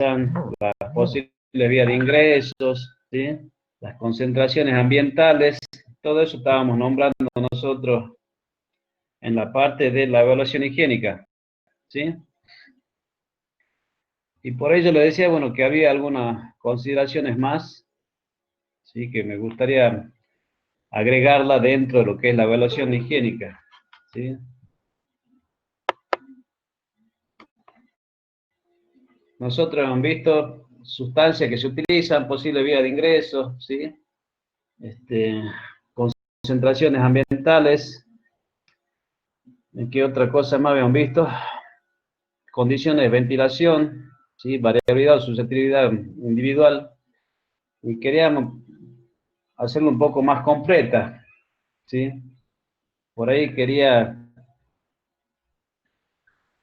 las posibles vías de ingresos, ¿sí? Las concentraciones ambientales, todo eso estábamos nombrando nosotros en la parte de la evaluación higiénica, ¿sí? Y por ello le decía, bueno, que había algunas consideraciones más, ¿sí? Que me gustaría agregarla dentro de lo que es la evaluación higiénica, ¿sí? Nosotros hemos visto sustancias que se utilizan, posible vía de ingreso, ¿sí? Concentraciones ambientales. ¿Qué otra cosa más habíamos visto? Condiciones de ventilación, ¿sí? Variabilidad o susceptibilidad individual. Y queríamos hacerlo un poco más completa, ¿sí? Por ahí quería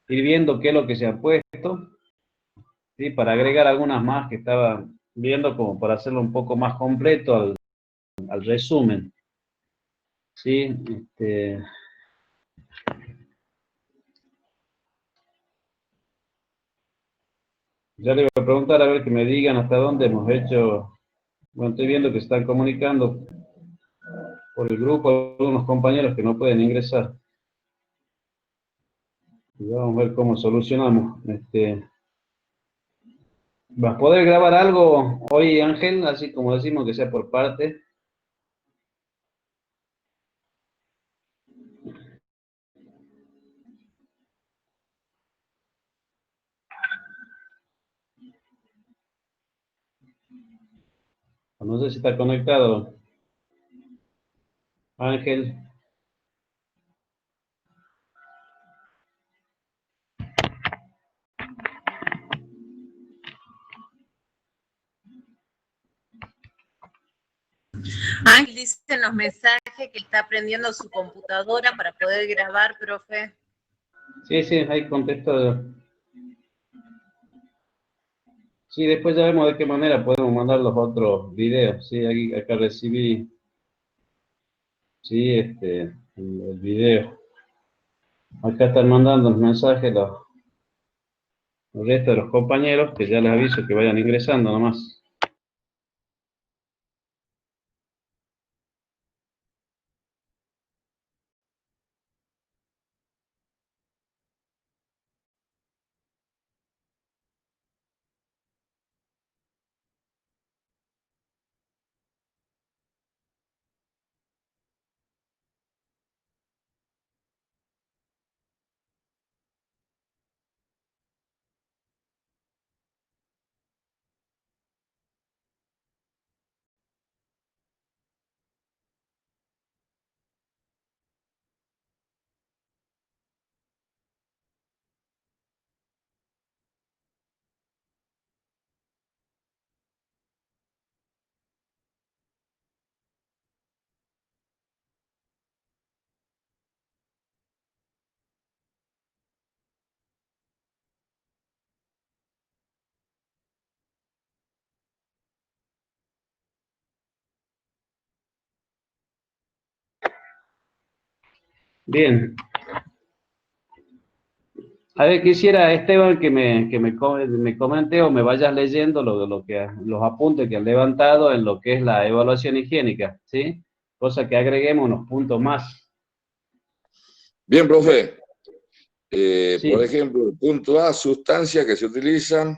ir viendo qué es lo que se ha puesto, ¿sí? Para agregar algunas más que estaba viendo como para hacerlo un poco más completo al resumen, ¿sí? Ya le voy a preguntar a ver que me digan hasta dónde hemos hecho. Bueno, estoy viendo que están comunicando por el grupo algunos compañeros que no pueden ingresar. Y vamos a ver cómo solucionamos. ¿Vas a poder grabar algo hoy, Ángel? Así como decimos que sea por parte. No sé si está conectado. Ángel. Ángel dice en los mensajes que está prendiendo su computadora para poder grabar, profe. Sí, sí, ahí contestó. Sí, después ya vemos de qué manera podemos mandar los otros videos. Sí, aquí, acá recibí, sí, el video. Acá están mandando los mensajes el resto de los compañeros, que ya les aviso que vayan ingresando nomás. Bien. A ver, quisiera, Esteban, me comente o me vayas leyendo los apuntes que han levantado en lo que es la evaluación higiénica, ¿sí? Cosa que agreguemos unos puntos más. Bien, profe. Sí, Por ejemplo, el punto A, sustancias que se utilizan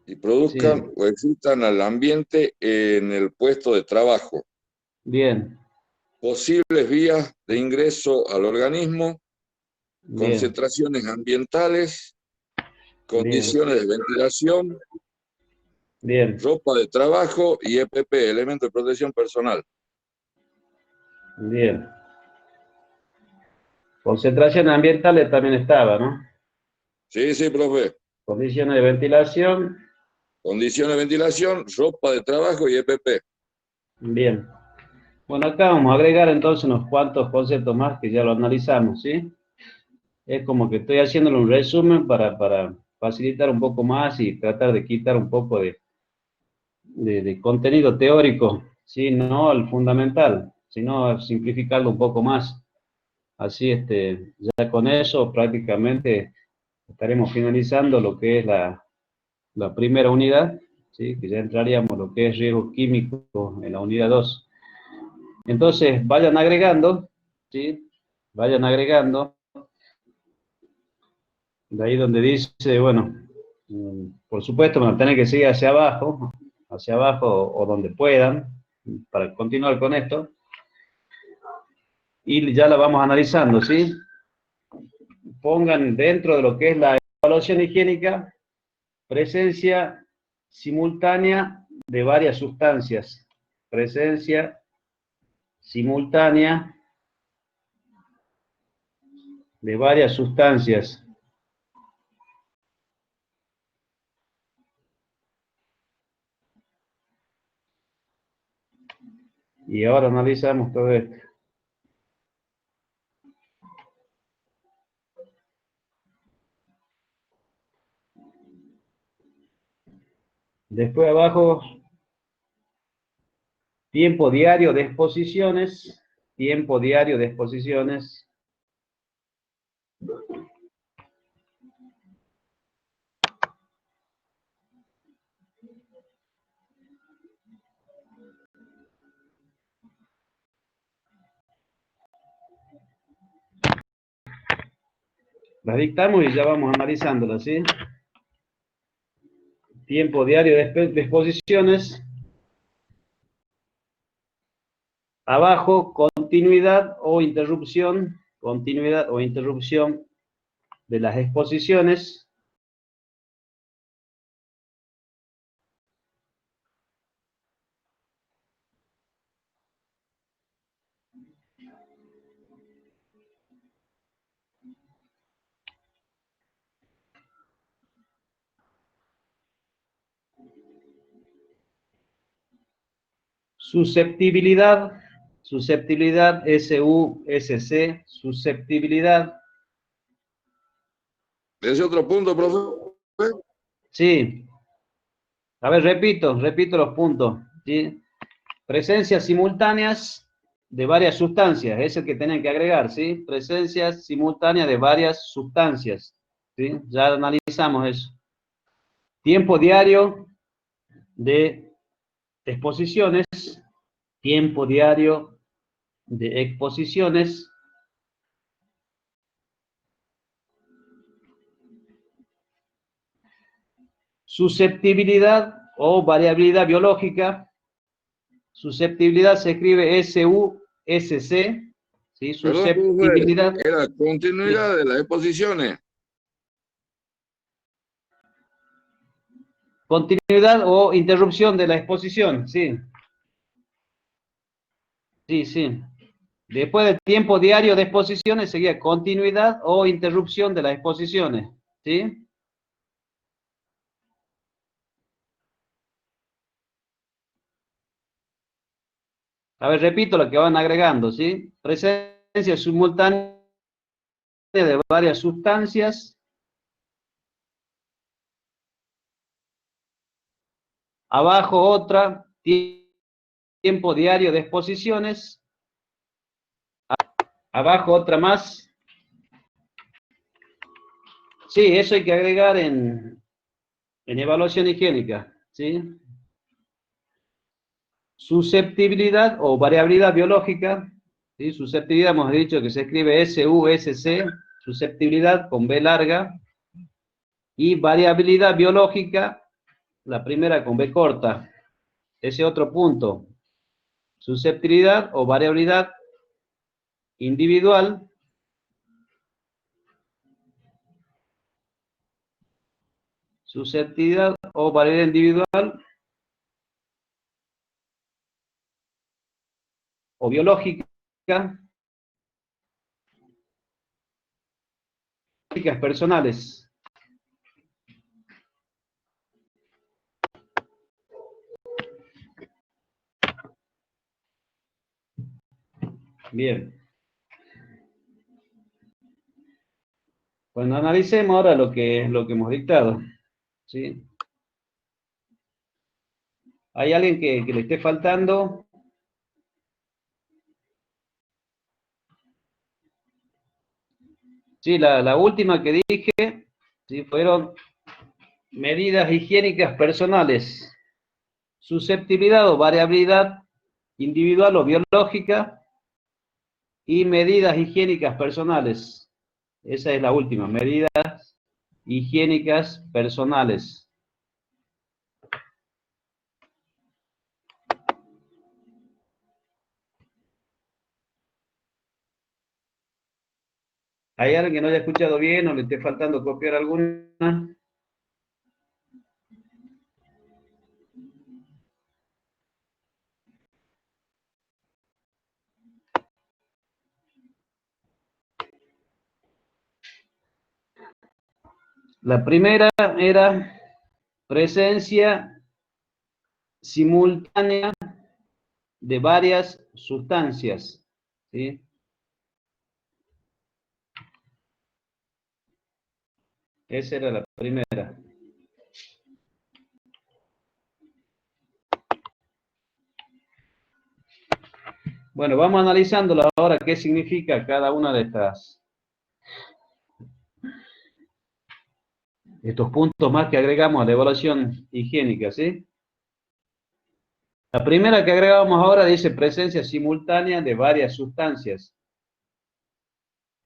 y produzcan sí, o existan al ambiente en el puesto de trabajo. bien, Posibles vías de ingreso al organismo, bien, concentraciones ambientales, bien, condiciones de ventilación, bien, ropa de trabajo y EPP, elementos de protección personal. bien. Concentración ambientales también estaba, ¿no? Sí, sí, profe. Condiciones de ventilación, Condiciones de ventilación, ropa de trabajo y EPP. bien. Bueno, acá vamos a agregar entonces unos cuantos conceptos más que ya lo analizamos, ¿sí? Es como que estoy haciéndole un resumen para facilitar un poco más y tratar de quitar un poco de contenido teórico, ¿sí? No el fundamental, sino simplificarlo un poco más. Así, ya con eso prácticamente estaremos finalizando lo que es la primera unidad, ¿sí? Que ya entraríamos lo que es riesgo químico en la unidad 2. Entonces, vayan agregando, ¿sí? Vayan agregando. De ahí donde dice, bueno, por supuesto, van a tener que seguir hacia abajo o donde puedan, para continuar con esto. Y ya la vamos analizando, ¿sí? Pongan dentro de lo que es la evaluación higiénica, presencia simultánea de varias sustancias. Presencia simultánea de varias sustancias. Y ahora analizamos todo esto. Después abajo, tiempo diario de exposiciones. Tiempo diario de exposiciones. Las dictamos y ya vamos analizándolas, ¿sí? Tiempo diario de exposiciones. Abajo, continuidad o interrupción de las exposiciones. Susceptibilidad, SUSC, susceptibilidad. ¿Ese otro punto, profe? Sí. A ver, repito los puntos, ¿sí? Presencias simultáneas de varias sustancias, es el que tienen que agregar, ¿sí? Presencias simultáneas de varias sustancias, ¿sí? Ya analizamos eso. Tiempo diario de exposiciones, tiempo diario de exposiciones. Susceptibilidad o variabilidad biológica. Susceptibilidad se escribe SUSC, ¿sí? Perdón, profe, Susceptibilidad. era continuidad de las exposiciones. Continuidad o interrupción de la exposición, sí. Sí, sí. Después del tiempo diario de exposiciones seguía continuidad o interrupción de las exposiciones, ¿sí? A ver, repito lo que van agregando, ¿sí? Presencia simultánea de varias sustancias. Abajo otra, tiempo diario de exposiciones. Abajo otra más. Sí, eso hay que agregar en evaluación higiénica, ¿sí? Susceptibilidad o variabilidad biológica, ¿sí? Susceptibilidad hemos dicho que se escribe SUSC, susceptibilidad con B larga, y variabilidad biológica, la primera con B corta. Ese otro punto. Susceptibilidad o variabilidad individual. Susceptibilidad o variabilidad individual o biológica, personales. Bien. Bueno, analicemos ahora lo que hemos dictado, ¿sí? ¿Hay alguien que le esté faltando? Sí, la última que dije, ¿sí? Fueron medidas higiénicas personales, susceptibilidad o variabilidad individual o biológica y medidas higiénicas personales. Esa es la última, medidas higiénicas personales. ¿Hay alguien que no haya escuchado bien o le esté faltando copiar alguna? La primera era presencia simultánea de varias sustancias, ¿sí? Esa era la primera. Bueno, vamos analizando ahora qué significa cada una de estos puntos más que agregamos a la evaluación higiénica, ¿sí? La primera que agregamos ahora dice presencia simultánea de varias sustancias.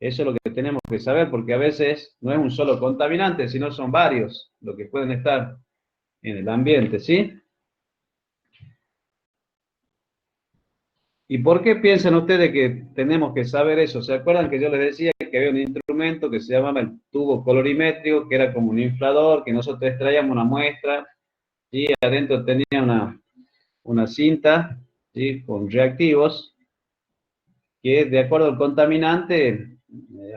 Eso es lo que tenemos que saber, porque a veces no es un solo contaminante, sino son varios los que pueden estar en el ambiente, ¿sí? ¿Y por qué piensan ustedes que tenemos que saber eso? ¿Se acuerdan que yo les decía que había un instrumento que se llamaba el tubo colorimétrico, que era como un inflador, que nosotros extraíamos una muestra, y adentro tenía una cinta, ¿sí? Con reactivos, que de acuerdo al contaminante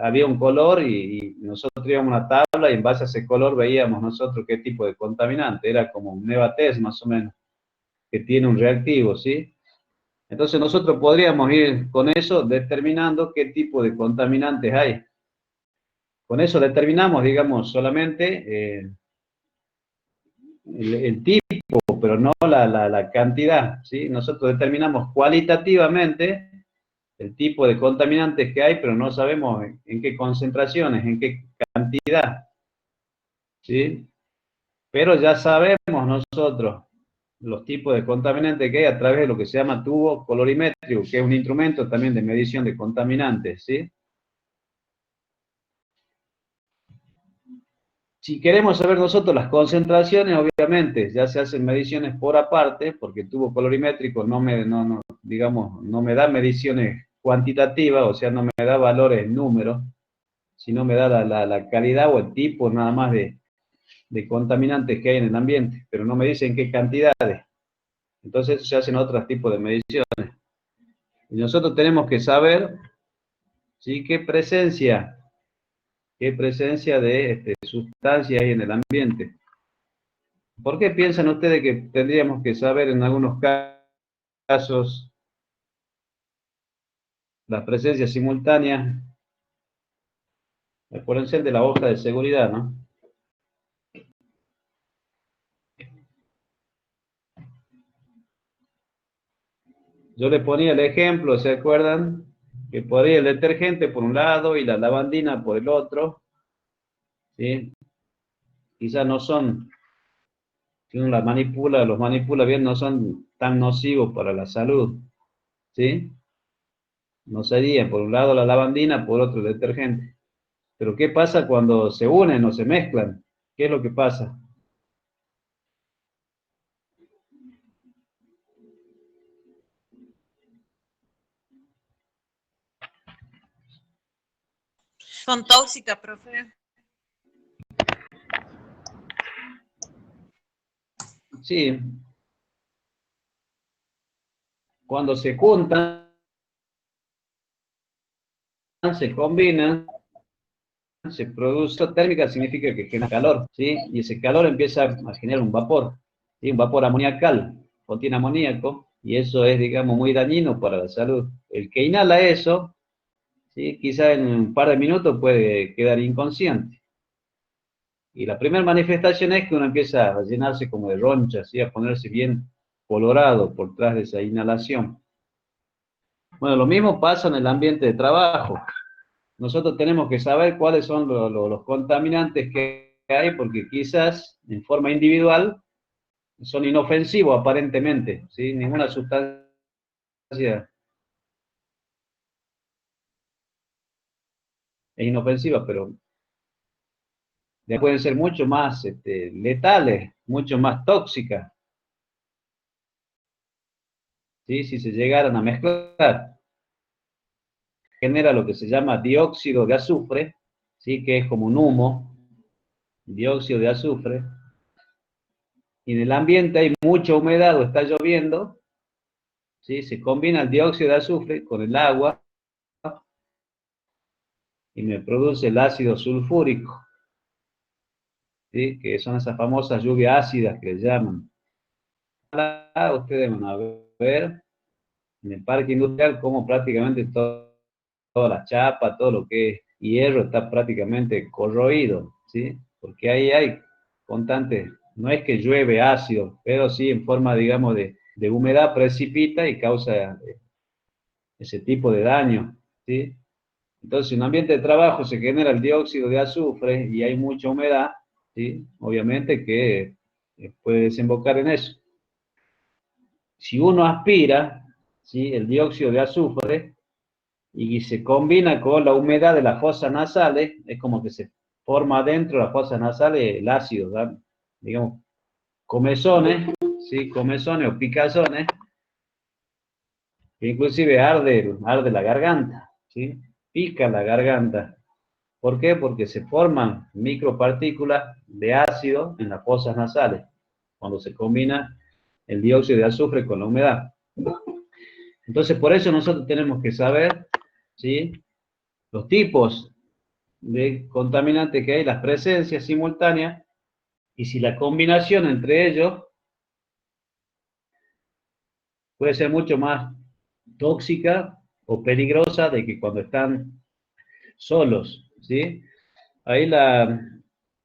había un color y nosotros íbamos a una tabla y en base a ese color veíamos nosotros qué tipo de contaminante, era como un Nevatest más o menos, que tiene un reactivo, ¿sí? Entonces nosotros podríamos ir con eso determinando qué tipo de contaminantes hay. Con eso determinamos, digamos, solamente el tipo, pero no la cantidad, ¿sí? Nosotros determinamos cualitativamente el tipo de contaminantes que hay, pero no sabemos en qué concentraciones, en qué cantidad, ¿sí? Pero ya sabemos nosotros los tipos de contaminantes que hay a través de lo que se llama tubo colorimétrico, que es un instrumento también de medición de contaminantes, ¿sí? Si queremos saber nosotros las concentraciones, obviamente, ya se hacen mediciones por aparte, porque el tubo colorimétrico digamos, no me da mediciones cuantitativas, o sea, no me da valores en números, sino me da la calidad o el tipo nada más de contaminantes que hay en el ambiente, pero no me dicen qué cantidades. Entonces se hacen otros tipos de mediciones. Y nosotros tenemos que saber, ¿sí? qué presencia de sustancias hay en el ambiente. ¿Por qué piensan ustedes que tendríamos que saber en algunos casos las presencias simultáneas? Pueden ser de la hoja de seguridad, ¿no? Yo le ponía el ejemplo, ¿se acuerdan? Que podría el detergente por un lado y la lavandina por el otro, ¿sí? Quizás no son, si uno los manipula bien, no son tan nocivos para la salud, ¿sí? No serían por un lado la lavandina, por otro el detergente. Pero ¿qué pasa cuando se unen o se mezclan? ¿Qué es lo que pasa? Son tóxicas, profe. Sí, cuando se juntan, se combinan, se produce térmica, significa que genera calor, ¿sí? Y ese calor empieza a generar un vapor, ¿sí? Un vapor amoniacal, contiene amoníaco, y eso es, digamos, muy dañino para la salud. El que inhala eso, ¿sí? Quizá en un par de minutos puede quedar inconsciente. Y la primera manifestación es que uno empieza a llenarse como de ronchas, ¿sí? A ponerse bien colorado por tras de esa inhalación. Bueno, lo mismo pasa en el ambiente de trabajo. Nosotros tenemos que saber cuáles son los contaminantes que hay, porque quizás en forma individual son inofensivos aparentemente, ¿sí? Ninguna sustancia es inofensiva, pero ya pueden ser mucho más letales, mucho más tóxicas, ¿sí? Si se llegaran a mezclar. Genera lo que se llama dióxido de azufre, ¿sí? Que es como un humo, dióxido de azufre, y en el ambiente hay mucha humedad o está lloviendo, ¿sí? Se combina el dióxido de azufre con el agua y me produce el ácido sulfúrico, ¿sí? Que son esas famosas lluvias ácidas que le llaman. Ustedes van a ver en el parque industrial cómo prácticamente toda la chapa, todo lo que es hierro está prácticamente corroído, ¿sí? Porque ahí hay constantes, no es que llueve ácido, pero sí en forma, digamos, de humedad precipita y causa ese tipo de daño, ¿sí? Entonces, en un ambiente de trabajo se genera el dióxido de azufre y hay mucha humedad, ¿sí? Obviamente que puede desembocar en eso. Si uno aspira, ¿sí? El dióxido de azufre y se combina con la humedad de las fosas nasales, es como que se forma dentro de las fosas nasales el ácido, ¿verdad? Digamos, comezones, ¿sí? Comezones o picazones, que inclusive arde la garganta, ¿sí? Pica la garganta. ¿Por qué? Porque se forman micropartículas de ácido en las fosas nasales, cuando se combina el dióxido de azufre con la humedad. Entonces, por eso nosotros tenemos que saber, ¿sí? Los tipos de contaminantes que hay, las presencias simultáneas, y si la combinación entre ellos puede ser mucho más tóxica o peligrosa de que cuando están solos, ¿sí? Ahí la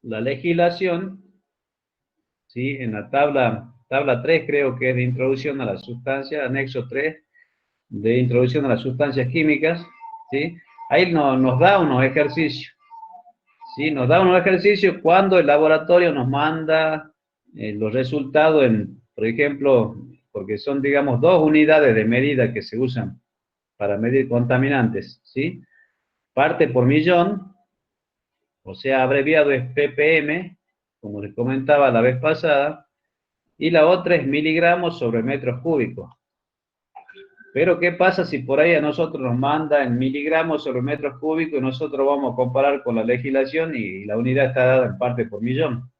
legislación, ¿sí? En la tabla 3 creo que es de introducción a la sustancia, anexo 3 de introducción a las sustancias químicas, ¿sí? Ahí nos da unos ejercicios, ¿sí? Nos da unos ejercicios cuando el laboratorio nos manda los resultados por ejemplo, porque son, digamos, dos unidades de medida que se usan para medir contaminantes, ¿sí? Parte por millón, o sea, abreviado es ppm, como les comentaba la vez pasada, y la otra es miligramos sobre metros cúbicos. Pero, ¿qué pasa si por ahí a nosotros nos manda en miligramos sobre metros cúbicos y nosotros vamos a comparar con la legislación y la unidad está dada en parte por millón?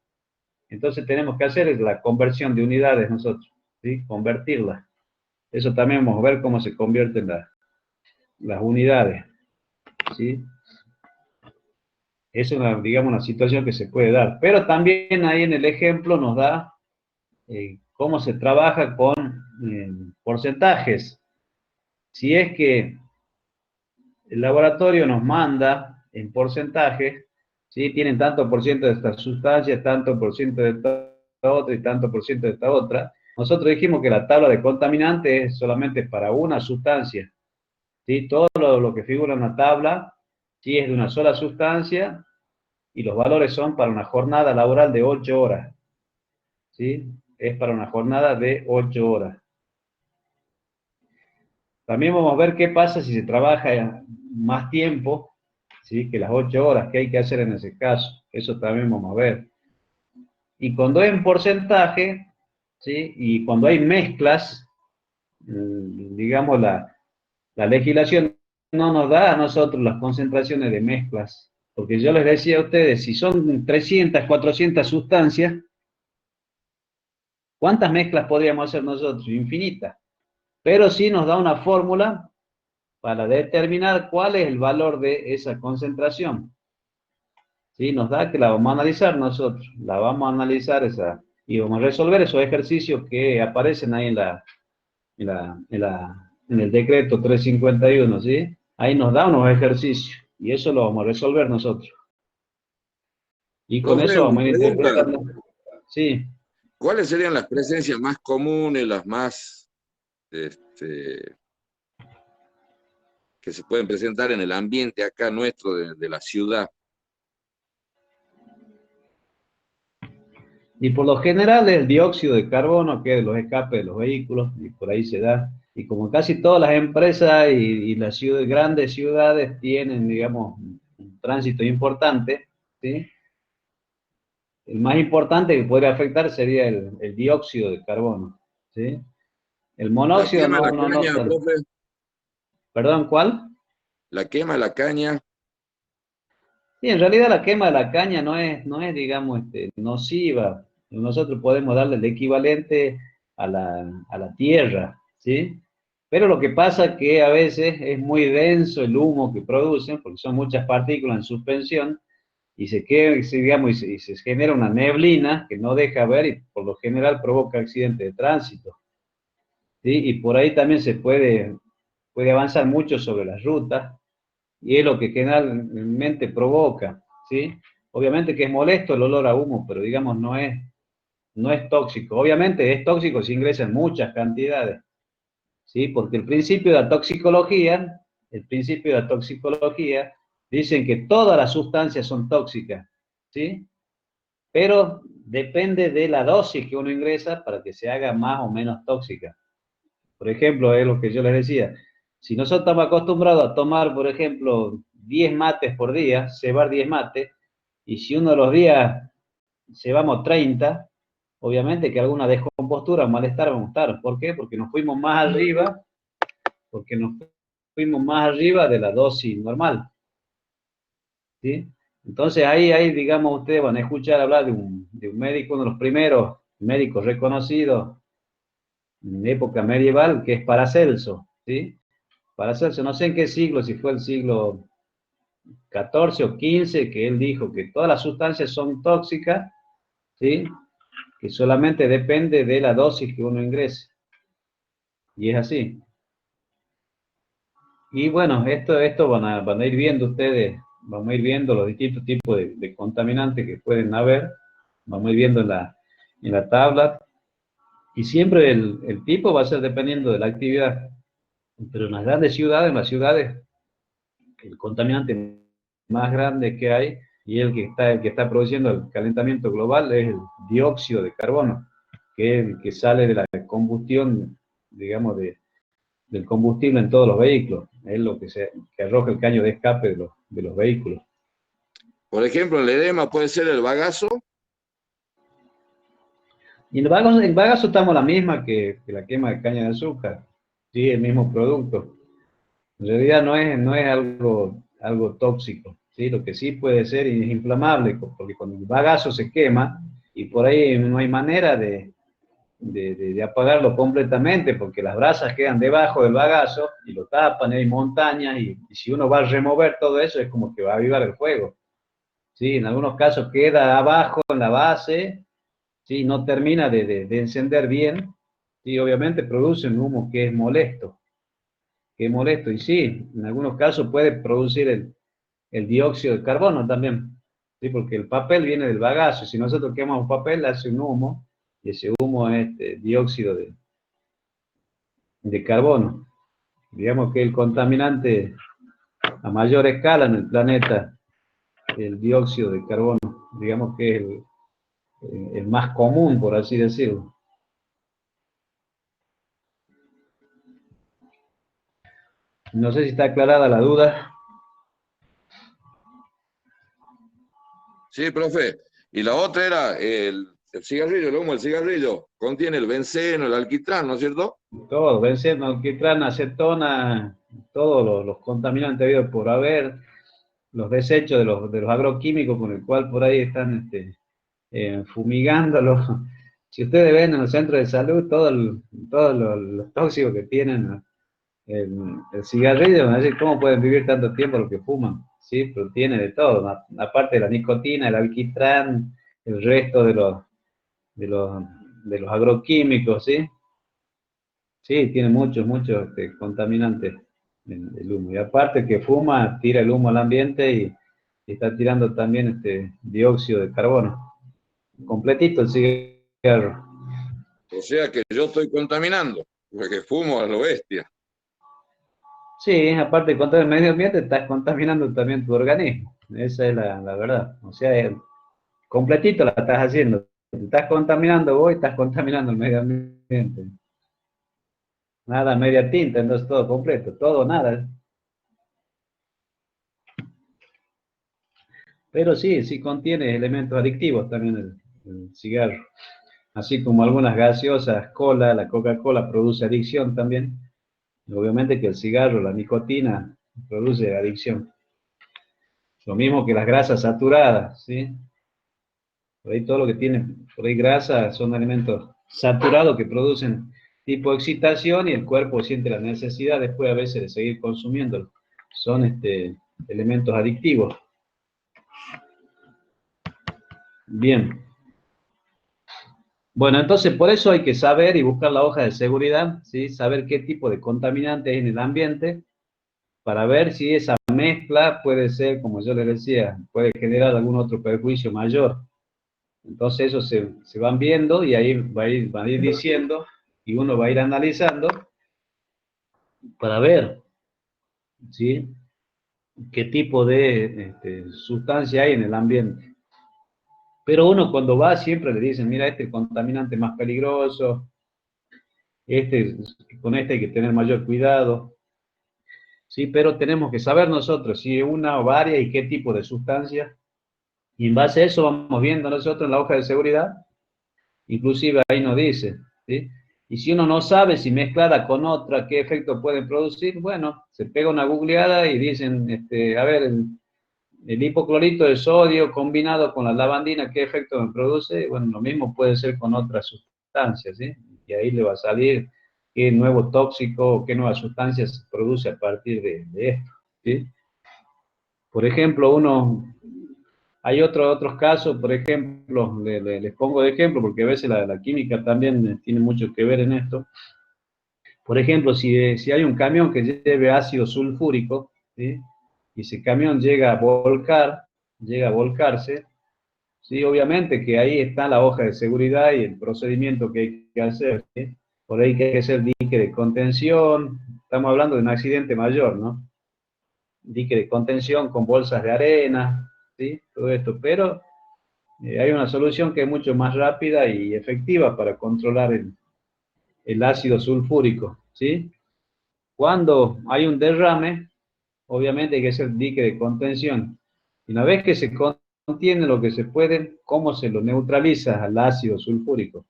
Entonces tenemos que hacer la conversión de unidades nosotros, ¿sí? Convertirlas. Eso también vamos a ver cómo se convierten las unidades, ¿sí? Es una, digamos, una situación que se puede dar. Pero también ahí en el ejemplo nos da cómo se trabaja con porcentajes. Si es que el laboratorio nos manda en porcentaje, ¿sí? Tienen tanto por ciento de esta sustancia, tanto por ciento de esta otra y tanto por ciento de esta otra. Nosotros dijimos que la tabla de contaminantes es solamente para una sustancia, ¿sí? Todo lo que figura en la tabla, ¿sí? Es de una sola sustancia y los valores son para una jornada laboral de 8 horas, ¿sí? Es para una jornada de 8 horas. También vamos a ver qué pasa si se trabaja más tiempo, ¿sí? Que las 8 horas, ¿qué hay que hacer en ese caso? Eso también vamos a ver. Y cuando es en porcentaje, ¿sí? Y cuando hay mezclas, digamos, la legislación no nos da a nosotros las concentraciones de mezclas, porque yo les decía a ustedes, si son 300, 400 sustancias, ¿cuántas mezclas podríamos hacer nosotros? Infinitas. Pero sí nos da una fórmula para determinar cuál es el valor de esa concentración. ¿Sí? Nos da que la vamos a analizar nosotros, la vamos a analizar y vamos a resolver esos ejercicios que aparecen ahí en el decreto 351, ¿sí? Ahí nos da unos ejercicios y eso lo vamos a resolver nosotros. Y con Profe, eso vamos a ir pregunta, interpretando. Sí. ¿cuáles serían las presencias más comunes, las más que se pueden presentar en el ambiente acá nuestro de la ciudad? Y por lo general el dióxido de carbono, que es de los escapes de los vehículos, y por ahí se da. Y como casi todas las empresas y las grandes ciudades tienen, digamos, un tránsito importante, ¿sí? El más importante que podría afectar sería el dióxido de carbono, ¿sí? El La monóxido quema de no, la no, no caña, tanto. profe, ¿Perdón, cuál? la quema de la caña. Sí, en realidad la quema de la caña no es, digamos, nociva. Nosotros podemos darle el equivalente a la tierra, ¿sí? Pero lo que pasa es que a veces es muy denso el humo que producen, porque son muchas partículas en suspensión, y se queda, digamos, y se genera una neblina que no deja ver y por lo general provoca accidentes de tránsito, ¿sí? Y por ahí también se puede avanzar mucho sobre las rutas, y es lo que generalmente provoca, ¿sí? Obviamente que es molesto el olor a humo, pero digamos no es tóxico. Obviamente es tóxico si ingresa en muchas cantidades, ¿sí? Porque el principio de la toxicología dicen que todas las sustancias son tóxicas, ¿sí? Pero depende de la dosis que uno ingresa para que se haga más o menos tóxica. Por ejemplo, es lo que yo les decía, si nosotros estamos acostumbrados a tomar, por ejemplo, 10 mates por día, cebar 10 mates, y si uno de los días cebamos 30, obviamente que alguna descompostura o malestar vamos a estar. ¿Por qué? Porque nos fuimos más arriba de la dosis normal, ¿sí? Entonces ahí, digamos, ustedes van a escuchar hablar de un médico, uno de los primeros médicos reconocidos en época medieval, que es Paracelso, ¿sí? Paracelso, no sé en qué siglo, si fue el siglo XIV o XV, que él dijo que todas las sustancias son tóxicas, ¿sí? Que solamente depende de la dosis que uno ingrese. Y es así. Y bueno, esto van a ir viendo ustedes, vamos a ir viendo los distintos tipos de contaminantes que pueden haber, vamos a ir viendo en la tabla, y siempre el tipo va a ser dependiendo de la actividad. Pero en las ciudades, el contaminante más grande que hay y el que está produciendo el calentamiento global es el dióxido de carbono, que es el que sale de la combustión, digamos, del combustible en todos los vehículos. Es lo que arroja el caño de escape de los vehículos. Por ejemplo, el edema puede ser el bagazo. Y en el bagazo estamos la misma que la quema de caña de azúcar, ¿sí? El mismo producto. En realidad no es algo tóxico, ¿sí? Lo que sí puede ser es inflamable, porque cuando el bagazo se quema, y por ahí no hay manera de apagarlo completamente, porque las brasas quedan debajo del bagazo y lo tapan, y hay montañas, y si uno va a remover todo eso, es como que va a avivar el fuego, ¿sí? En algunos casos queda abajo en la base, ¿sí? No termina de encender bien, y obviamente produce un humo que es molesto, y sí, en algunos casos puede producir el dióxido de carbono también, ¿sí? Porque el papel viene del bagazo, si nosotros quemamos papel hace un humo, y ese humo es dióxido de carbono. Digamos que el contaminante a mayor escala en el planeta, el dióxido de carbono, digamos que es el más común, por así decirlo. No sé si está aclarada la duda. Sí, profe. Y la otra era el cigarrillo, el humo del cigarrillo. Contiene el benceno, el alquitrán, ¿no es cierto? Todo, benceno, alquitrán, acetona, todos los contaminantes habidos por haber, los desechos de los agroquímicos con el cual por ahí están fumigándolo. Si ustedes ven en los centros de salud, todos los tóxicos que tienen, ¿no? El cigarrillo, ¿no? ¿Cómo pueden vivir tanto tiempo los que fuman? Sí, pero tiene de todo, ¿no? Aparte de la nicotina, el alquitrán, el resto de los, de los agroquímicos, ¿sí? Sí, tiene muchos contaminantes el humo. Y aparte que fuma, tira el humo al ambiente y está tirando también dióxido de carbono. Completito el cigarro. O sea que yo estoy contaminando, porque fumo a lo bestia. Sí, aparte de contaminar el medio ambiente, estás contaminando también tu organismo. Esa es la verdad. O sea, completito la estás haciendo. te estás contaminando vos y estás contaminando el medio ambiente. Nada, media tinta, entonces todo completo, todo, nada. Pero sí, sí contiene elementos adictivos también el cigarro. Así como algunas gaseosas, cola, la Coca-Cola produce adicción también. Obviamente que el cigarro, la nicotina, produce adicción. Lo mismo que las grasas saturadas, ¿sí? Por ahí todo lo que tiene, por ahí grasa, son alimentos saturados que producen tipo de excitación y el cuerpo siente la necesidad después a veces de seguir consumiéndolo. Son elementos adictivos. Bien. Bueno, entonces por eso hay que saber y buscar la hoja de seguridad, ¿sí? Saber qué tipo de contaminante hay en el ambiente para ver si esa mezcla puede ser, como yo les decía, puede generar algún otro perjuicio mayor. Entonces eso se van viendo y ahí va a ir diciendo y uno va a ir analizando para ver, ¿sí? Qué tipo de sustancia hay en el ambiente. Pero uno cuando va siempre le dicen, mira, este es el contaminante más peligroso, con este hay que tener mayor cuidado, ¿sí? Pero tenemos que saber nosotros si una o varias y qué tipo de sustancia. Y en base a eso vamos viendo nosotros en la hoja de seguridad, inclusive ahí nos dice, ¿sí? Y si uno no sabe si mezclada con otra, qué efecto pueden producir, bueno, se pega una googleada y dicen, a ver, el hipoclorito de sodio combinado con la lavandina, ¿qué efecto me produce? Bueno, lo mismo puede ser con otras sustancias, ¿sí? Y ahí le va a salir qué nuevo tóxico o qué nueva sustancia se produce a partir de esto, ¿sí? Por ejemplo, hay otros casos, por ejemplo, les pongo de ejemplo, porque a veces la química también tiene mucho que ver en esto. Por ejemplo, si hay un camión que lleve ácido sulfúrico, ¿sí? Y ese camión llega a volcarse, sí, obviamente que ahí está la hoja de seguridad y el procedimiento que hay que hacer, ¿sí? Por ahí que hay que hacer dique de contención, estamos hablando de un accidente mayor, ¿no? Dique de contención con bolsas de arena, ¿sí? Todo esto, pero hay una solución que es mucho más rápida y efectiva para controlar el ácido sulfúrico, ¿sí? Cuando hay un derrame, obviamente hay que hacer dique de contención. Y una vez que se contiene lo que se puede, ¿cómo se lo neutraliza al ácido sulfúrico?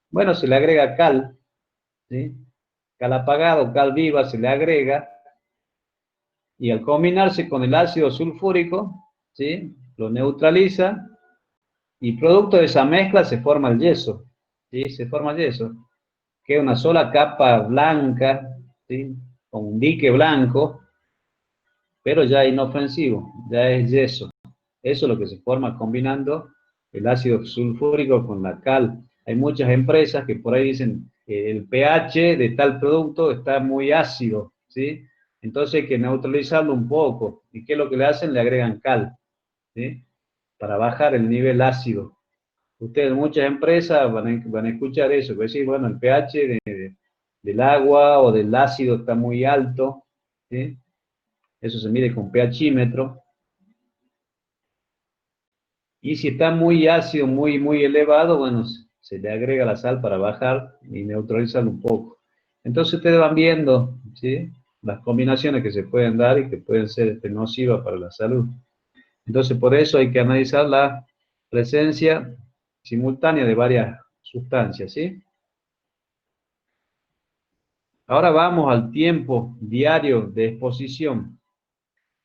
Bueno, se le agrega cal, ¿sí? Cal apagado, cal viva, se le agrega, y al combinarse con el ácido sulfúrico, ¿sí? Lo neutraliza, y producto de esa mezcla se forma el yeso, ¿sí? Se forma el yeso, que es una sola capa blanca, ¿sí? Con un dique blanco, pero ya inofensivo, ya es yeso. Eso es lo que se forma combinando el ácido sulfúrico con la cal. Hay muchas empresas que por ahí dicen el pH de tal producto está muy ácido, ¿sí? Entonces hay que neutralizarlo un poco. ¿Y qué es lo que le hacen? Le agregan cal, ¿sí? Para bajar el nivel ácido. Ustedes, muchas empresas van a escuchar eso, que decir, bueno, el pH del agua o del ácido está muy alto, ¿sí? Eso se mide con pHímetro. Y si está muy ácido, muy elevado, bueno, se le agrega la sal para bajar y neutralizarlo un poco. Entonces ustedes van viendo, ¿sí? Las combinaciones que se pueden dar y que pueden ser nocivas para la salud. Entonces por eso hay que analizar la presencia simultánea de varias sustancias, ¿sí? Ahora vamos al tiempo diario de exposición.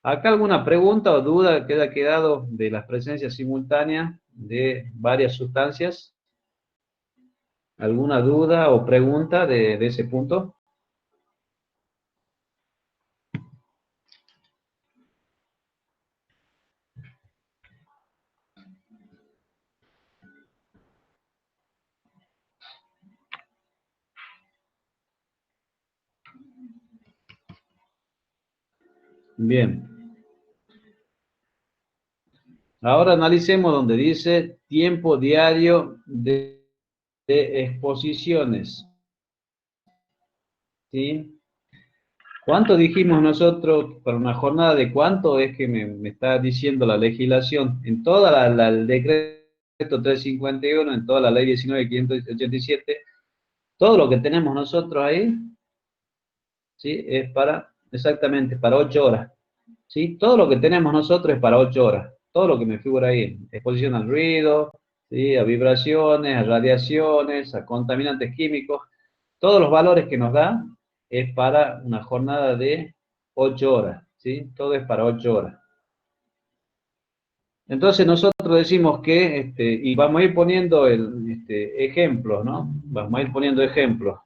¿Acá alguna pregunta o duda que haya quedado de las presencias simultáneas de varias sustancias? ¿Alguna duda o pregunta de ese punto? Bien. Ahora analicemos donde dice tiempo diario de exposiciones. ¿Sí? ¿Cuánto dijimos nosotros para una jornada de cuánto es que me está diciendo la legislación? En toda el decreto 351, en toda la ley 19.587, todo lo que tenemos nosotros ahí, ¿sí? Es para, exactamente, para 8 horas. ¿Sí? Todo lo que tenemos nosotros es para 8 horas. Todo lo que me figura ahí, exposición al ruido, ¿sí? A vibraciones, a radiaciones, a contaminantes químicos, todos los valores que nos da es para una jornada de 8 horas, ¿sí? Todo es para 8 horas. Entonces nosotros decimos que, y vamos a ir poniendo ejemplos, ¿no? Vamos a ir poniendo ejemplos.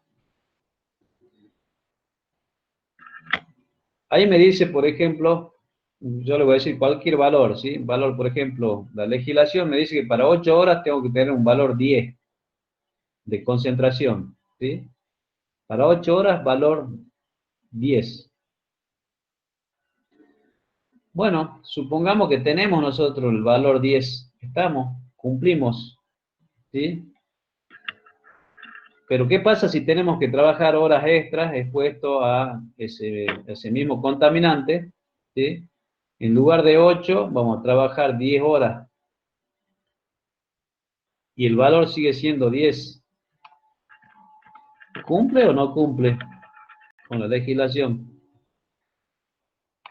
Ahí me dice, por ejemplo, yo le voy a decir cualquier valor, ¿sí? Valor, por ejemplo, la legislación me dice que para 8 horas tengo que tener un valor 10 de concentración, ¿sí? Para 8 horas, valor 10. Bueno, supongamos que tenemos nosotros el valor 10. Estamos, cumplimos, ¿sí? Pero ¿qué pasa si tenemos que trabajar horas extras expuestos a ese mismo contaminante, ¿sí? En lugar de 8, vamos a trabajar 10 horas. Y el valor sigue siendo 10. ¿Cumple o no cumple con la legislación?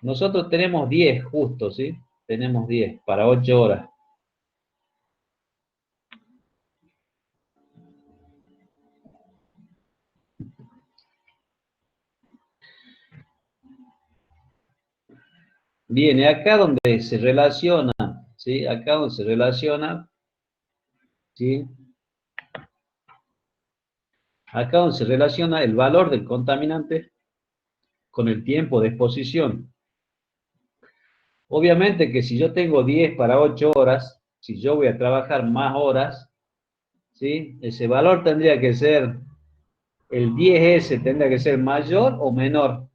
Nosotros tenemos 10 justo, ¿sí? Tenemos 10 para 8 horas. Viene acá donde se relaciona, ¿sí? Acá donde se relaciona, ¿sí? Acá donde se relaciona el valor del contaminante con el tiempo de exposición. Obviamente que si yo tengo 10 para 8 horas, si yo voy a trabajar más horas, ¿sí? Ese valor tendría que ser, el 10S tendría que ser mayor o menor.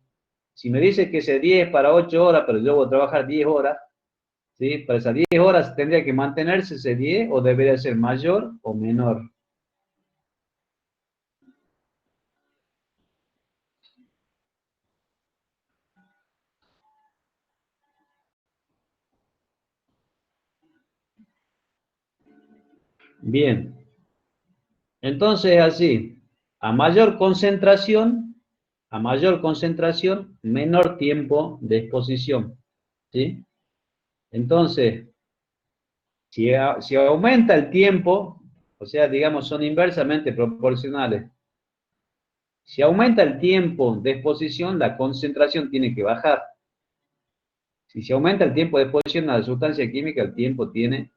Si me dice que ese 10 para 8 horas, pero yo voy a trabajar 10 horas, ¿sí? Para esas 10 horas tendría que mantenerse ese 10 o debería ser mayor o menor. Bien. Entonces, así, a mayor concentración, menor tiempo de exposición, ¿sí? Entonces, si aumenta el tiempo, o sea, digamos, son inversamente proporcionales. Si aumenta el tiempo de exposición, la concentración tiene que bajar. Si se aumenta el tiempo de exposición a la sustancia química, el tiempo tiene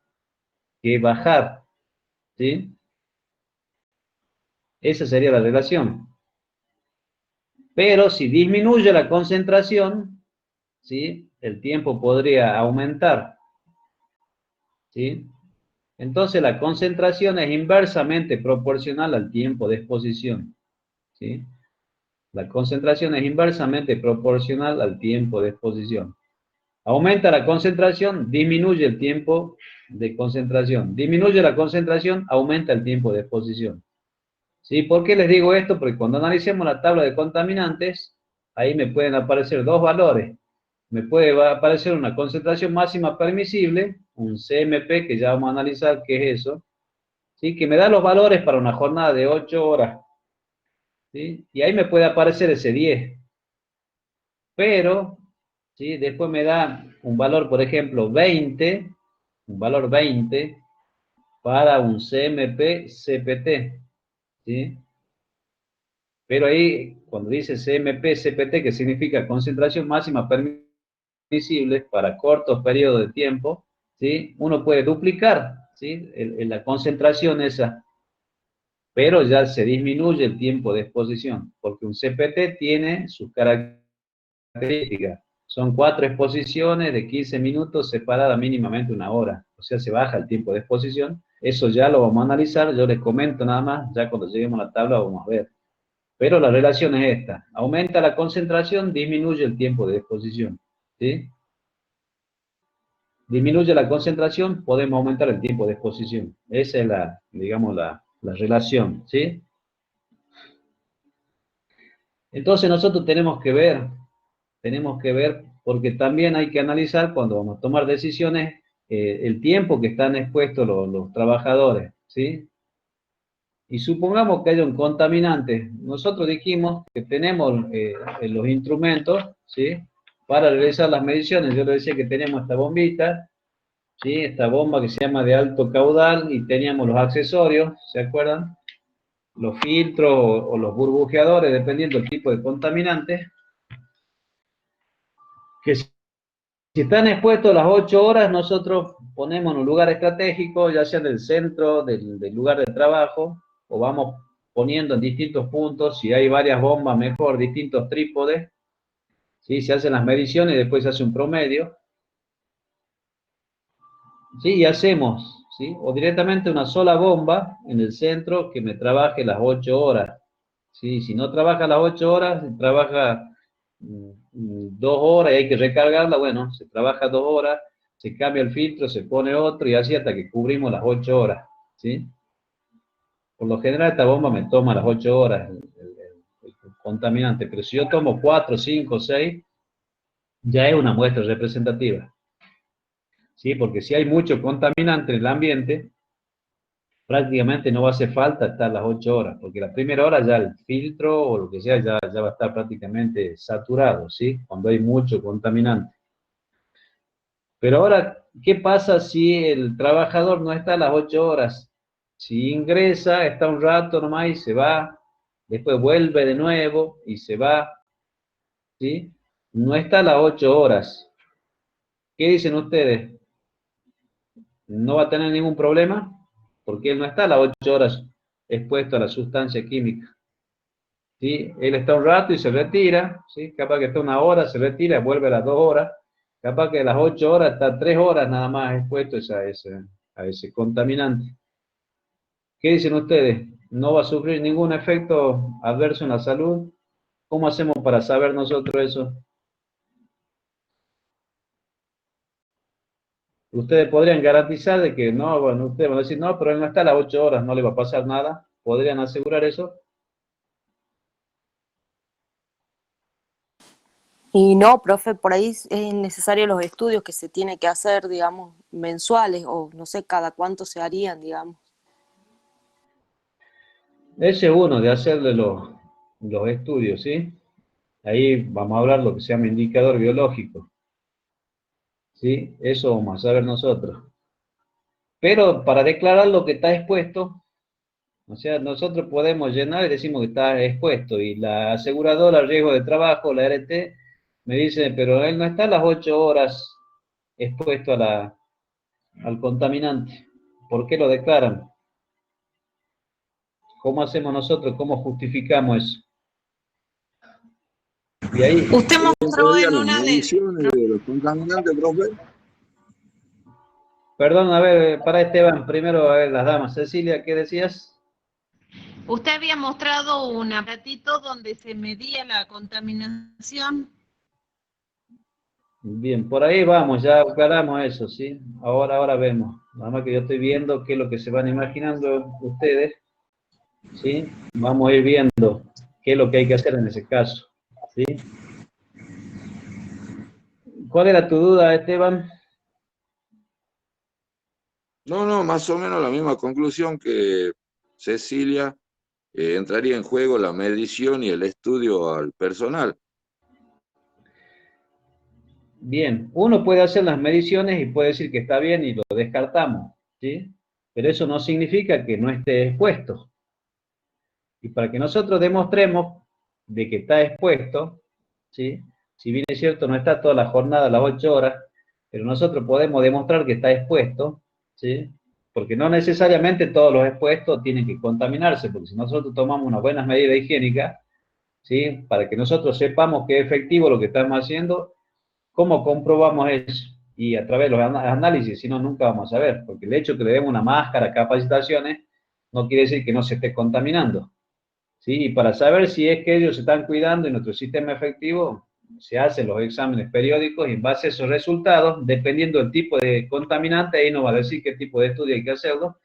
que bajar, ¿sí? Esa sería la relación. Pero si disminuye la concentración, ¿sí? El tiempo podría aumentar, ¿sí? Entonces la concentración es inversamente proporcional al tiempo de exposición, ¿sí? La concentración es inversamente proporcional al tiempo de exposición. Aumenta la concentración, disminuye el tiempo de concentración. Disminuye la concentración, aumenta el tiempo de exposición. ¿Sí? ¿Por qué les digo esto? Porque cuando analicemos la tabla de contaminantes, ahí me pueden aparecer dos valores. Me puede aparecer una concentración máxima permisible, un CMP, que ya vamos a analizar qué es eso, ¿sí? Que me da los valores para una jornada de 8 horas, ¿sí? Y ahí me puede aparecer ese 10. Pero, ¿sí? Después me da un valor, por ejemplo, 20, un valor 20 para un CMP CPT, ¿sí? Pero ahí, cuando dice CMP CPT, que significa concentración máxima permisible para cortos periodos de tiempo, ¿sí? Uno puede duplicar, ¿sí? La concentración esa, pero ya se disminuye el tiempo de exposición, porque un CPT tiene sus características. Son 4 exposiciones de 15 minutos separadas mínimamente una hora. O sea, se baja el tiempo de exposición. Eso ya lo vamos a analizar. Yo les comento nada más. Ya cuando lleguemos a la tabla vamos a ver. Pero la relación es esta. Aumenta la concentración, disminuye el tiempo de exposición, ¿sí? Disminuye la concentración, podemos aumentar el tiempo de exposición. Esa es digamos, la relación, ¿sí? Entonces nosotros tenemos que ver, porque también hay que analizar cuando vamos a tomar decisiones el tiempo que están expuestos los trabajadores, ¿sí? Y supongamos que haya un contaminante. Nosotros dijimos que tenemos los instrumentos, ¿sí? Para realizar las mediciones. Yo le decía que teníamos esta bombita, ¿sí? Esta bomba que se llama de alto caudal y teníamos los accesorios, ¿se acuerdan? Los filtros o los burbujeadores, dependiendo del tipo de contaminante, que si están expuestos las 8 horas, nosotros ponemos en un lugar estratégico, ya sea en el centro del lugar de trabajo, o vamos poniendo en distintos puntos, si hay varias bombas, mejor, distintos trípodes, ¿sí? Se hacen las mediciones y después se hace un promedio, ¿sí? Y hacemos, ¿sí? O directamente una sola bomba en el centro que me trabaje las 8 horas, ¿sí? Si no trabaja las 8 horas, trabaja 2 horas y hay que recargarla, bueno, se trabaja 2 horas, se cambia el filtro, se pone otro y así hasta que cubrimos las 8 horas, ¿sí? Por lo general esta bomba me toma las 8 horas el contaminante, pero si yo tomo 4, 5, 6, ya es una muestra representativa, ¿sí? Porque si hay mucho contaminante en el ambiente, prácticamente no va a hacer falta estar las 8 horas, porque la primera hora ya el filtro o lo que sea ya va a estar prácticamente saturado, ¿sí? Cuando hay mucho contaminante. Pero ahora, ¿qué pasa si el trabajador no está a las 8 horas? Si ingresa, está un rato nomás y se va, después vuelve de nuevo y se va, ¿sí? No está a las 8 horas. ¿Qué dicen ustedes? ¿No va a tener ningún problema? Porque él no está a las 8 horas expuesto a la sustancia química, ¿sí? Él está un rato y se retira, ¿sí? Capaz que está 1 hora, se retira, vuelve a las 2 horas. Capaz que a las 8 horas está 3 horas nada más expuesto a ese contaminante. ¿Qué dicen ustedes? ¿No va a sufrir ningún efecto adverso en la salud? ¿Cómo hacemos para saber nosotros eso? Ustedes podrían garantizar de que no, bueno, ustedes van a decir, no, pero él no está a las 8 horas, no le va a pasar nada. ¿Podrían asegurar eso? Y no, profe, por ahí es necesario los estudios que se tiene que hacer, digamos, mensuales o no sé cada cuánto se harían, digamos. Ese es uno de hacerle los estudios, ¿sí? Ahí vamos a hablar lo que se llama indicador biológico, ¿sí? Eso vamos a saber nosotros. Pero para declarar lo que está expuesto, o sea, nosotros podemos llenar y decimos que está expuesto, y la aseguradora riesgo de trabajo, la RT, me dice, pero él no está a las 8 horas expuesto al contaminante. ¿Por qué lo declaran? ¿Cómo hacemos nosotros? ¿Cómo justificamos eso? Y ahí, Usted mostró Serían en las una de... mediciones de los contaminantes, profe. perdón, a ver, para Esteban, primero a ver las damas. Cecilia, ¿qué decías? Usted había mostrado un aparatito donde se medía la contaminación. Bien, por ahí vamos, ya aclaramos eso, ¿sí? Ahora vemos. Nada más que yo estoy viendo qué es lo que se van imaginando ustedes, ¿sí? Vamos a ir viendo qué es lo que hay que hacer en ese caso, ¿sí? ¿Cuál era tu duda, Esteban? No, más o menos la misma conclusión que Cecilia. Entraría en juego la medición y el estudio al personal. Bien, uno puede hacer las mediciones y puede decir que está bien y lo descartamos, ¿sí? Pero eso no significa que no esté expuesto. Y para que nosotros demostremos de que está expuesto, ¿sí? Si bien es cierto, no está toda la jornada a las 8 horas, pero nosotros podemos demostrar que está expuesto, ¿sí? Porque no necesariamente todos los expuestos tienen que contaminarse, porque si nosotros tomamos unas buenas medidas higiénicas, ¿sí? Para que nosotros sepamos que es efectivo lo que estamos haciendo, ¿cómo comprobamos eso? Y a través de los análisis, si no, nunca vamos a ver, porque el hecho de que le demos una máscara, capacitaciones, no quiere decir que no se esté contaminando. ¿Sí? Y para saber si es que ellos se están cuidando y nuestro sistema efectivo, se hacen los exámenes periódicos y en base a esos resultados, dependiendo del tipo de contaminante, ahí nos va a decir qué tipo de estudio hay que hacerlo.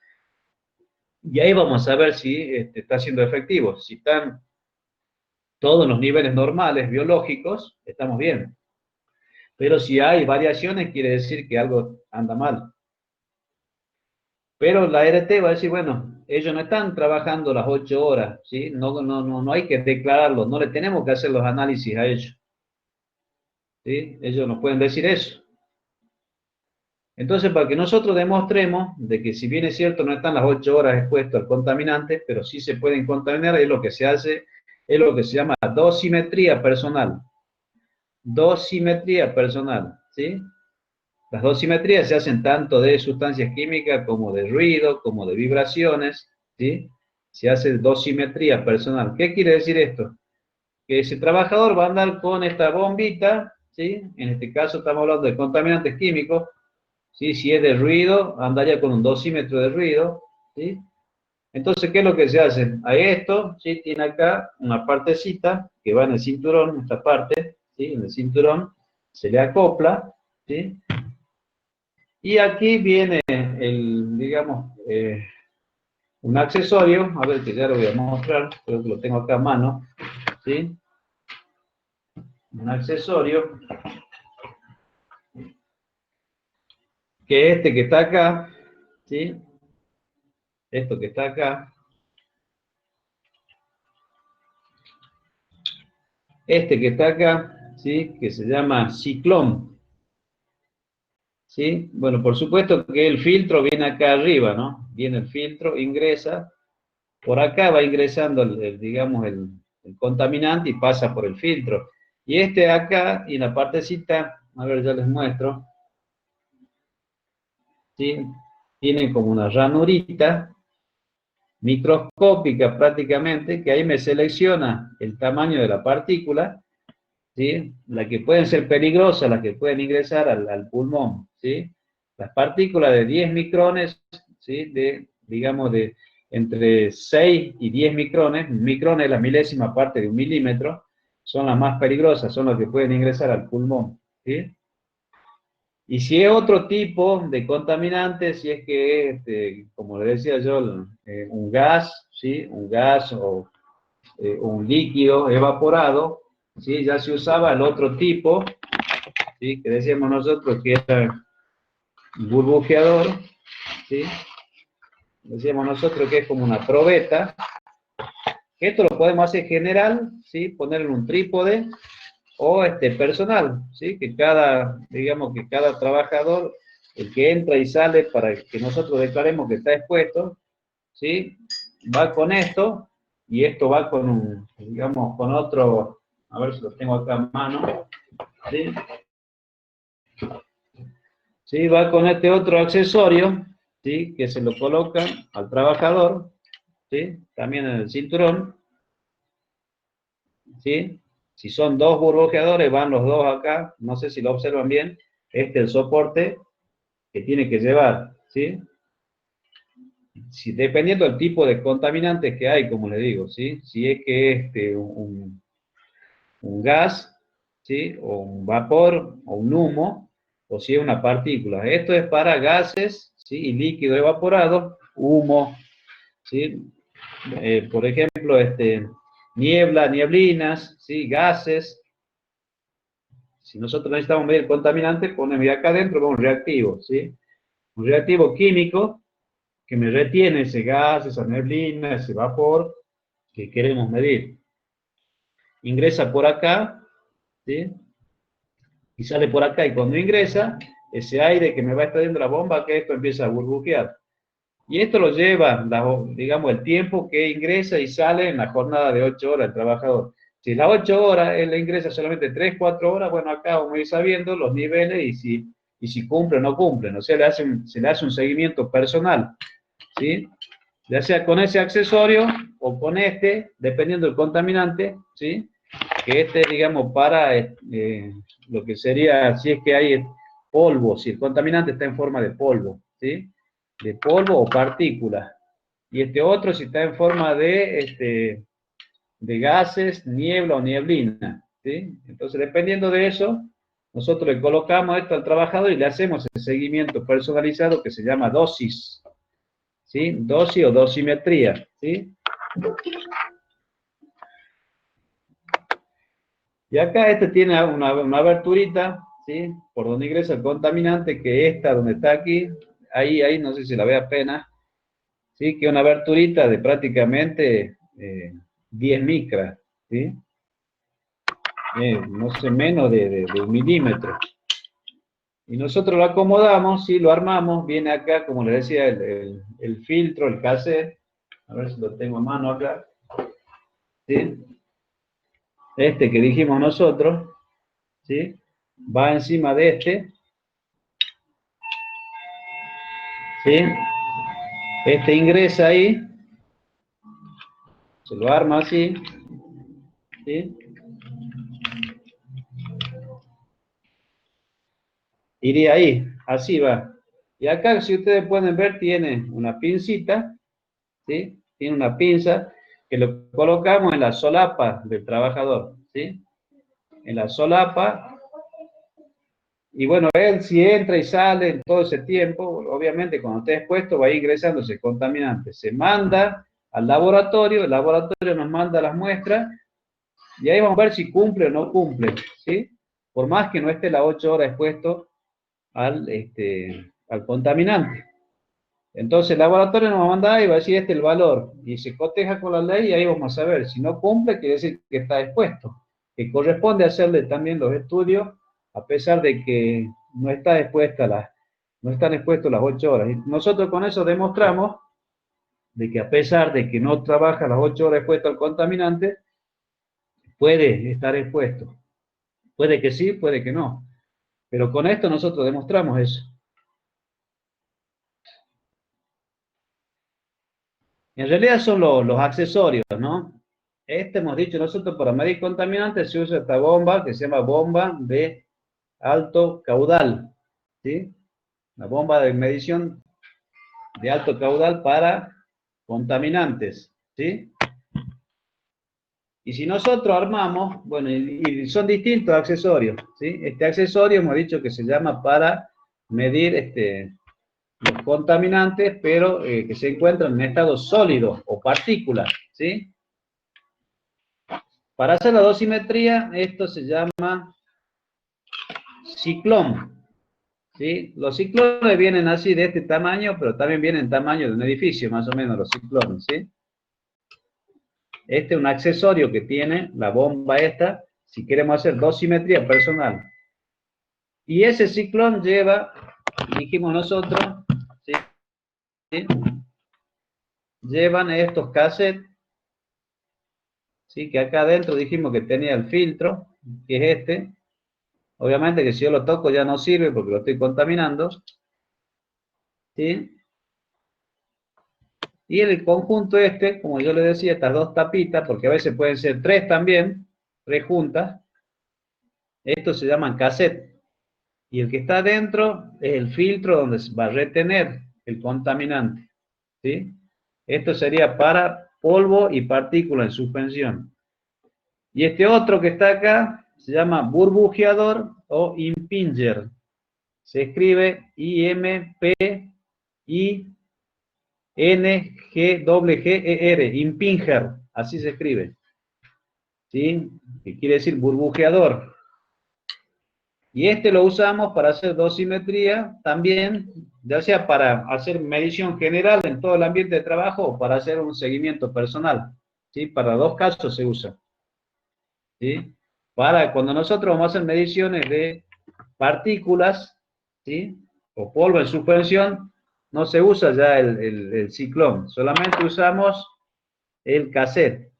Y ahí vamos a ver si está siendo efectivo. Si están todos los niveles normales biológicos, estamos bien. Pero si hay variaciones, quiere decir que algo anda mal. Pero la ART va a decir, bueno, ellos no están trabajando las 8 horas, ¿sí? No hay que declararlo, no le tenemos que hacer los análisis a ellos, ¿sí? Ellos nos pueden decir eso. Entonces, para que nosotros demostremos de que si bien es cierto no están las 8 horas expuestos al contaminante, pero sí se pueden contaminar, es lo que se hace, es lo que se llama dosimetría personal. Dosimetría personal, ¿sí? Las dosimetrías se hacen tanto de sustancias químicas como de ruido, como de vibraciones, ¿sí? Se hace dosimetría personal. ¿Qué quiere decir esto? Que ese trabajador va a andar con esta bombita, ¿sí? En este caso estamos hablando de contaminantes químicos, ¿sí? Si es de ruido, andaría con un dosímetro de ruido, ¿sí? Entonces, ¿qué es lo que se hace? A esto, ¿sí? Tiene acá una partecita que va en el cinturón, esta parte, ¿sí? En el cinturón se le acopla, ¿sí? Y aquí viene digamos, un accesorio, a ver que ya lo voy a mostrar, creo que lo tengo acá a mano, ¿sí? Un accesorio, que es este que está acá, ¿sí? Esto que está acá, este que está acá, ¿sí? Que se llama ciclón, ¿sí? Bueno, por supuesto que el filtro viene acá arriba, ¿no? Viene el filtro, ingresa, por acá va ingresando, digamos, el contaminante y pasa por el filtro. Y este de acá, y la partecita, a ver, ya les muestro, ¿sí? Tiene como una ranurita microscópica prácticamente, que ahí me selecciona el tamaño de la partícula, ¿sí? Las que pueden ser peligrosas, las que pueden ingresar al pulmón, ¿sí? Las partículas de 10 micrones, ¿sí? Digamos, de entre 6 y 10 micrones, micron es la milésima parte de un milímetro, son las más peligrosas, son las que pueden ingresar al pulmón, ¿sí? Y si es otro tipo de contaminante, si es que es, como le decía yo, un gas, ¿sí? Un gas o un líquido evaporado, ¿sí? Ya se usaba el otro tipo, ¿sí? Que decíamos nosotros que era burbujeador, ¿sí? Decíamos nosotros que es como una probeta, que esto lo podemos hacer general, ¿sí? Ponerle un trípode, o personal, ¿sí? Que digamos que cada trabajador, el que entra y sale para que nosotros declaremos que está expuesto, ¿sí? Va con esto, y esto va con digamos, con otro, a ver si lo tengo acá a mano, ¿sí? ¿Sí? Va con este otro accesorio, ¿sí? Que se lo coloca al trabajador, ¿sí? También en el cinturón, ¿sí? Si son dos burbujeadores, van los dos acá, no sé si lo observan bien, este es el soporte que tiene que llevar, ¿sí? Si, dependiendo del tipo de contaminantes que hay, como le digo, ¿sí? Si es que un gas, ¿sí? O un vapor, o un humo, o si es una partícula. Esto es para gases, ¿sí? Y líquido evaporado, humo, ¿sí? Por ejemplo, niebla, nieblinas, ¿sí? Gases. Si nosotros necesitamos medir el contaminante, ponemos acá adentro un reactivo, ¿sí? Un reactivo químico que me retiene ese gas, esa neblina, ese vapor que queremos medir. Ingresa por acá, ¿sí? Y sale por acá, y cuando ingresa, ese aire que me va extrayendo la bomba, que esto empieza a burbujear. Y esto lo lleva, digamos, el tiempo que ingresa y sale en la jornada de 8 horas el trabajador. Si las 8 horas él le ingresa solamente 3, 4 horas, bueno, acá vamos a ir sabiendo los niveles y si cumple o no cumple. O sea, se le hace un seguimiento personal, ¿sí? Ya sea con ese accesorio o con dependiendo del contaminante, ¿sí? Que digamos, para lo que sería, si es que hay polvo, si el contaminante está en forma de polvo, ¿sí? De polvo o partículas. Y este otro si está en forma de gases, niebla o nieblina, ¿sí? Entonces, dependiendo de eso, nosotros le colocamos esto al trabajador y le hacemos el seguimiento personalizado que se llama dosis, ¿sí? Dosis o dosimetría, ¿sí? Y acá tiene una aberturita, ¿sí? Por donde ingresa el contaminante, que donde está aquí, ahí no sé si la ve apenas, ¿sí? Que una aberturita de prácticamente 10 micras, ¿sí? No sé, menos de 1 milímetro. Y nosotros lo acomodamos, ¿sí? Lo armamos, viene acá, como les decía, el filtro, el cassette, a ver si lo tengo a mano acá, ¿sí? Este que dijimos nosotros, ¿sí? Va encima de este, ¿sí? Este ingresa ahí, se lo arma así, ¿sí? Iría ahí, así va. Y acá, si ustedes pueden ver, tiene una pincita, ¿sí? Tiene una pinza que lo colocamos en la solapa del trabajador, ¿sí? En la solapa. Y bueno, él si entra y sale en todo ese tiempo, obviamente cuando esté expuesto va a ir ingresando ese contaminante. Se manda al laboratorio, el laboratorio nos manda las muestras y ahí vamos a ver si cumple o no cumple, ¿sí? Por más que no esté las 8 horas expuesto al contaminante. Entonces el laboratorio nos va a mandar y va a decir este es el valor y se coteja con la ley y ahí vamos a ver. Si no cumple, quiere decir que está expuesto. Que corresponde hacerle también los estudios a pesar de que no está expuesta no están expuestos las 8 horas. Y nosotros con eso demostramos de que a pesar de que no trabaja las 8 horas expuesto al contaminante, puede estar expuesto. Puede que sí, puede que no. Pero con esto nosotros demostramos eso. En realidad son los accesorios, ¿no? Hemos dicho nosotros para medir contaminantes se usa esta bomba que se llama bomba de alto caudal, ¿sí? La bomba de medición de alto caudal para contaminantes, ¿sí? Y si nosotros armamos, bueno, y son distintos accesorios, ¿sí? Este accesorio hemos dicho que se llama para medir los contaminantes, pero que se encuentran en estado sólido o partículas, ¿sí? Para hacer la dosimetría, esto se llama ciclón, ¿sí? Los ciclones vienen así de este tamaño, pero también vienen en tamaño de un edificio, más o menos, los ciclones, ¿sí? Este es un accesorio que tiene la bomba esta, si queremos hacer dosimetría personal. Y ese ciclón lleva, dijimos nosotros, ¿sí? Llevan estos cassettes, ¿sí? Que acá adentro dijimos que tenía el filtro, que es este. Obviamente que si yo lo toco ya no sirve porque lo estoy contaminando, ¿sí? Y el conjunto como yo les decía, estas dos tapitas, porque a veces pueden ser tres también, tres juntas, estos se llaman cassette. Y el que está adentro es el filtro donde se va a retener el contaminante, ¿sí? Esto sería para polvo y partículas en suspensión. Y este otro que está acá se llama burbujeador o impinger. Se escribe IMPINGER, impinger, así se escribe, ¿sí? Que quiere decir burbujeador. Y lo usamos para hacer dosimetría también, ya sea para hacer medición general en todo el ambiente de trabajo o para hacer un seguimiento personal, ¿sí? Para dos casos se usa, ¿sí? Para cuando nosotros vamos a hacer mediciones de partículas, ¿sí? O polvo en suspensión, no se usa ya el ciclón, solamente usamos el cassette.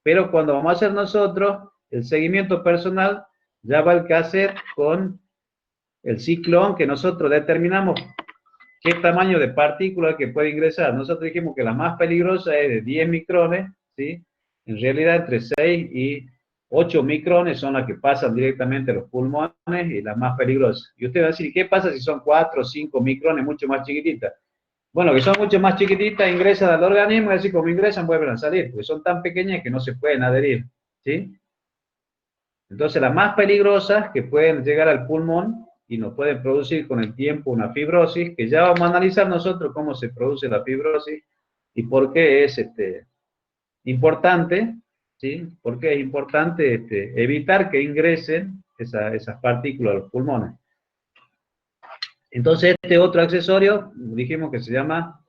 Pero cuando vamos a hacer nosotros el seguimiento personal, ya va el cassette con el ciclón que nosotros determinamos qué tamaño de partícula que puede ingresar. Nosotros dijimos que la más peligrosa es de 10 micrones, ¿sí? En realidad entre 6 y 8 micrones son las que pasan directamente a los pulmones y las más peligrosas. Y usted va a decir, ¿qué pasa si son 4 o 5 micrones mucho más chiquititas? Bueno, que son mucho más chiquititas, ingresan al organismo y así como ingresan vuelven a salir, porque son tan pequeñas que no se pueden adherir, ¿sí? Entonces las más peligrosas que pueden llegar al pulmón y nos pueden producir con el tiempo una fibrosis, que ya vamos a analizar nosotros cómo se produce la fibrosis y por qué es importante, ¿sí? ¿Por qué es importante evitar que ingresen esas partículas a los pulmones? Entonces este otro accesorio, dijimos que se llama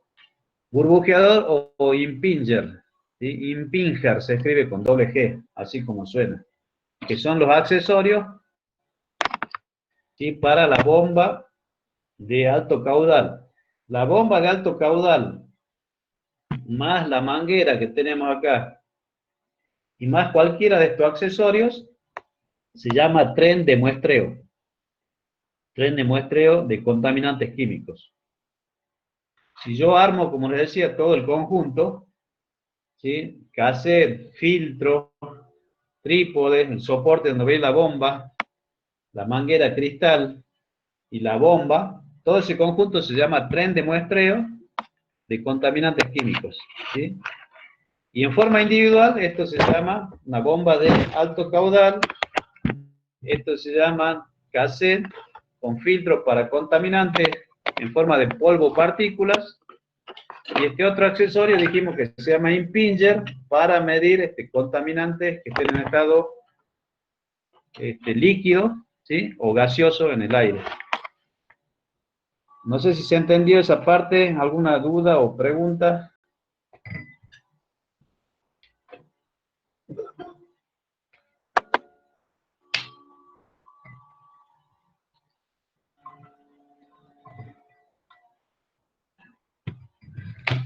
burbujeador o impinger. ¿Sí? Impinger se escribe con doble G, así como suena. Que son los accesorios, ¿sí? Para la bomba de alto caudal. La bomba de alto caudal, más la manguera que tenemos acá, y más cualquiera de estos accesorios, se llama tren de muestreo. Tren de muestreo de contaminantes químicos. Si yo armo, como les decía, todo el conjunto, ¿sí? Cassette, filtro, trípode, el soporte donde veis la bomba, la manguera cristal y la bomba, todo ese conjunto se llama tren de muestreo de contaminantes químicos, ¿sí? Y en forma individual, esto se llama una bomba de alto caudal, esto se llama cassette con filtros para contaminantes en forma de polvo partículas, y este otro accesorio dijimos que se llama impinger para medir contaminantes que estén en estado líquido, ¿sí? O gaseoso en el aire. No sé si se entendió esa parte, alguna duda o pregunta.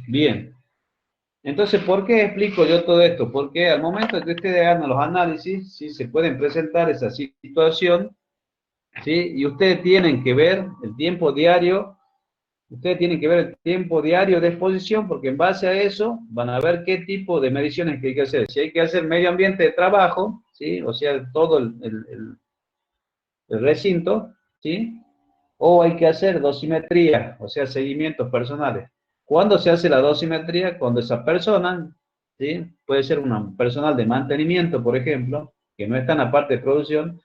Bien. Entonces, ¿por qué explico yo todo esto? Porque al momento que ustedes hagan los análisis, ¿sí? Se pueden presentar esa situación, ¿sí? Y ustedes tienen que ver el tiempo diario, de exposición, porque en base a eso van a ver qué tipo de mediciones que hay que hacer. Si hay que hacer medio ambiente de trabajo, ¿sí? O sea, todo el recinto, ¿sí? O hay que hacer dosimetría, o sea, seguimientos personales. ¿Cuándo se hace la dosimetría? Cuando esa persona, ¿sí? Puede ser un personal de mantenimiento, por ejemplo, que no está en la parte de producción,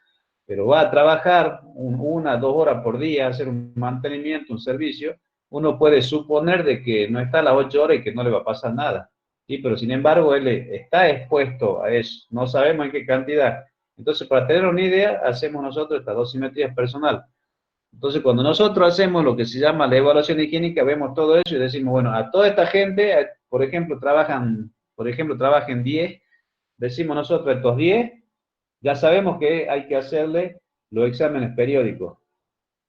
pero va a trabajar 1 o 2 horas por día, a hacer un mantenimiento, un servicio. Uno puede suponer de que no está a las 8 horas y que no le va a pasar nada, ¿sí? Pero sin embargo, él está expuesto a eso, no sabemos en qué cantidad. Entonces, para tener una idea, hacemos nosotros esta dosimetría personal. Entonces, cuando nosotros hacemos lo que se llama la evaluación higiénica, vemos todo eso y decimos, bueno, a toda esta gente, por ejemplo, trabajen 10, decimos nosotros, estos 10, ya sabemos que hay que hacerle los exámenes periódicos.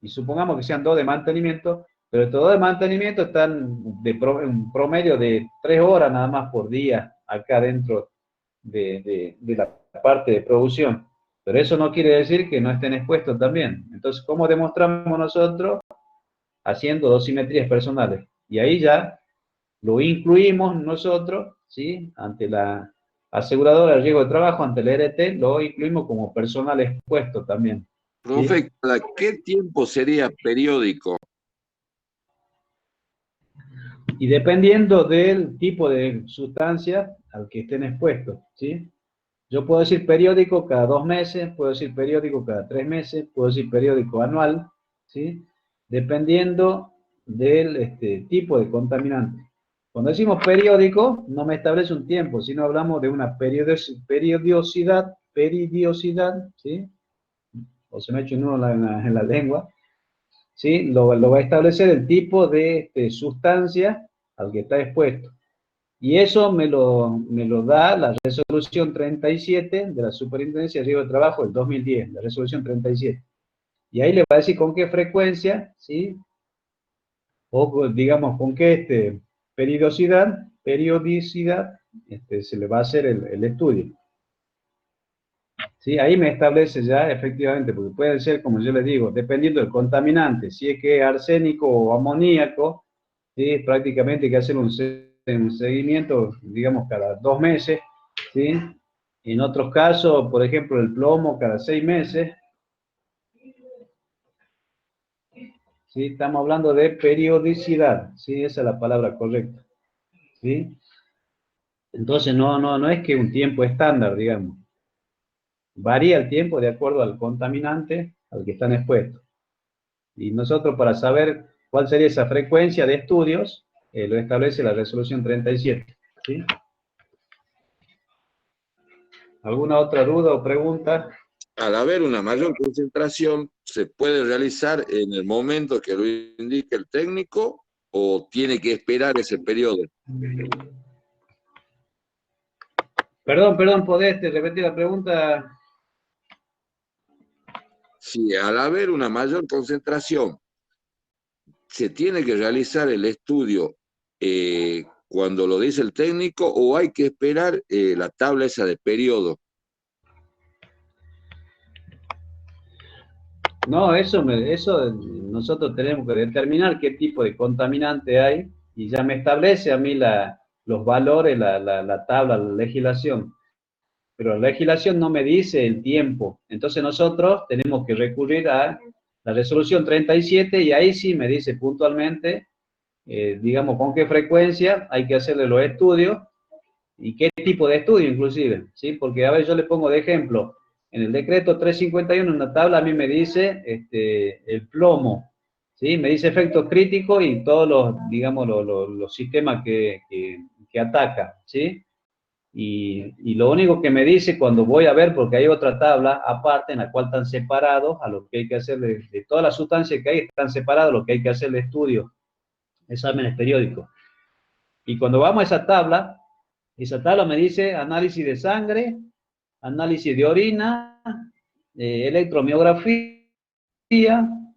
Y supongamos que sean 2 de mantenimiento, pero estos 2 de mantenimiento están un promedio de 3 horas nada más por día acá dentro de la parte de producción. Pero eso no quiere decir que no estén expuestos también. Entonces, ¿cómo demostramos nosotros? Haciendo dosimetrías personales. Y ahí ya lo incluimos nosotros, ¿sí? Ante la aseguradora de riesgo de trabajo, ante el ERT, lo incluimos como personal expuesto también. ¿Sí? Profe, ¿cada qué tiempo sería periódico? Y dependiendo del tipo de sustancia al que estén expuestos, ¿sí? Yo puedo decir periódico cada 2 meses, puedo decir periódico cada 3 meses, puedo decir periódico anual, ¿sí? Dependiendo del tipo de contaminante. Cuando decimos periódico, no me establece un tiempo, sino hablamos de una periodicidad, ¿sí? O se me ha hecho un nudo en la lengua, ¿sí? Lo va a establecer el tipo de sustancia al que está expuesto. Y eso me lo da la resolución 37 de la Superintendencia de Riesgo de Trabajo del 2010, la resolución 37. Y ahí le va a decir con qué frecuencia, ¿sí? O digamos con qué periodicidad se le va a hacer el estudio. ¿Sí? Ahí me establece ya efectivamente, porque puede ser, como yo les digo, dependiendo del contaminante, si es que es arsénico o amoníaco, ¿sí? Prácticamente hay que hacer un seguimiento, digamos, cada 2 meses, ¿sí? En otros casos, por ejemplo, el plomo cada 6 meses, ¿sí? Estamos hablando de periodicidad, ¿sí? Esa es la palabra correcta, ¿sí? Entonces no es que un tiempo estándar, digamos. Varía el tiempo de acuerdo al contaminante al que están expuestos. Y nosotros, para saber cuál sería esa frecuencia de estudios, lo establece la resolución 37, ¿sí? ¿Alguna otra duda o pregunta? al haber una mayor concentración, ¿se puede realizar en el momento que lo indique el técnico o tiene que esperar ese periodo? Perdón, ¿podés repetir la pregunta? Si al haber una mayor concentración, ¿se tiene que realizar el estudio cuando lo dice el técnico o hay que esperar la tabla esa de periodo? No, eso nosotros tenemos que determinar qué tipo de contaminante hay y ya me establece a mí los valores, la tabla, la legislación. Pero la legislación no me dice el tiempo. Entonces nosotros tenemos que recurrir a la resolución 37 y ahí sí me dice puntualmente, digamos, con qué frecuencia hay que hacerle los estudios y qué tipo de estudio inclusive, ¿sí? Porque a ver, yo le pongo de ejemplo, en el decreto 351 en una tabla a mí me dice el plomo, ¿sí? Me dice efectos críticos y todos los, digamos, los sistemas que ataca, ¿sí? Y lo único que me dice cuando voy a ver, porque hay otra tabla aparte en la cual están separados a lo que hay que hacer de todas las sustancias que hay, están separados a lo que hay que hacer de estudio, exámenes periódicos. Y cuando vamos a esa tabla me dice análisis de sangre, análisis de orina, electromiografía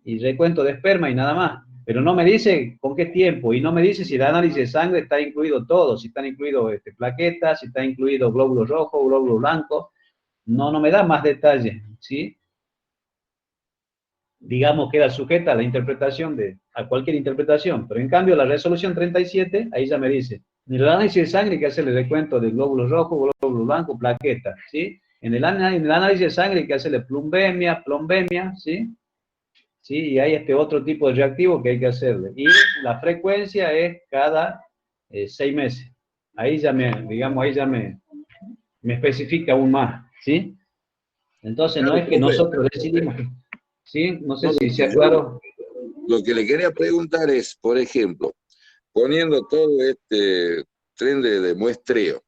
y recuento de esperma y nada más. Pero no me dice con qué tiempo y no me dice si el análisis de sangre está incluido todo, si están incluidos plaquetas, si está incluido glóbulos rojos, glóbulos blancos. No me da más detalles, ¿sí? Digamos, queda sujeta a la interpretación a cualquier interpretación. Pero en cambio, la resolución 37, ahí ya me dice, en el análisis de sangre hay que hacerle recuento de glóbulos rojos, glóbulos blancos, plaquetas, ¿sí? En el análisis de sangre hay que hacerle plombemia, ¿sí? ¿Sí? Y hay otro tipo de reactivo que hay que hacerle. Y la frecuencia es cada 6 meses. Ahí ya me especifica aún más, ¿sí? Entonces no Claro, es que profe. nosotros decidimos, ¿sí? No sé No, si sea claro. lo que le quería preguntar es, por ejemplo, poniendo todo este tren de muestreo,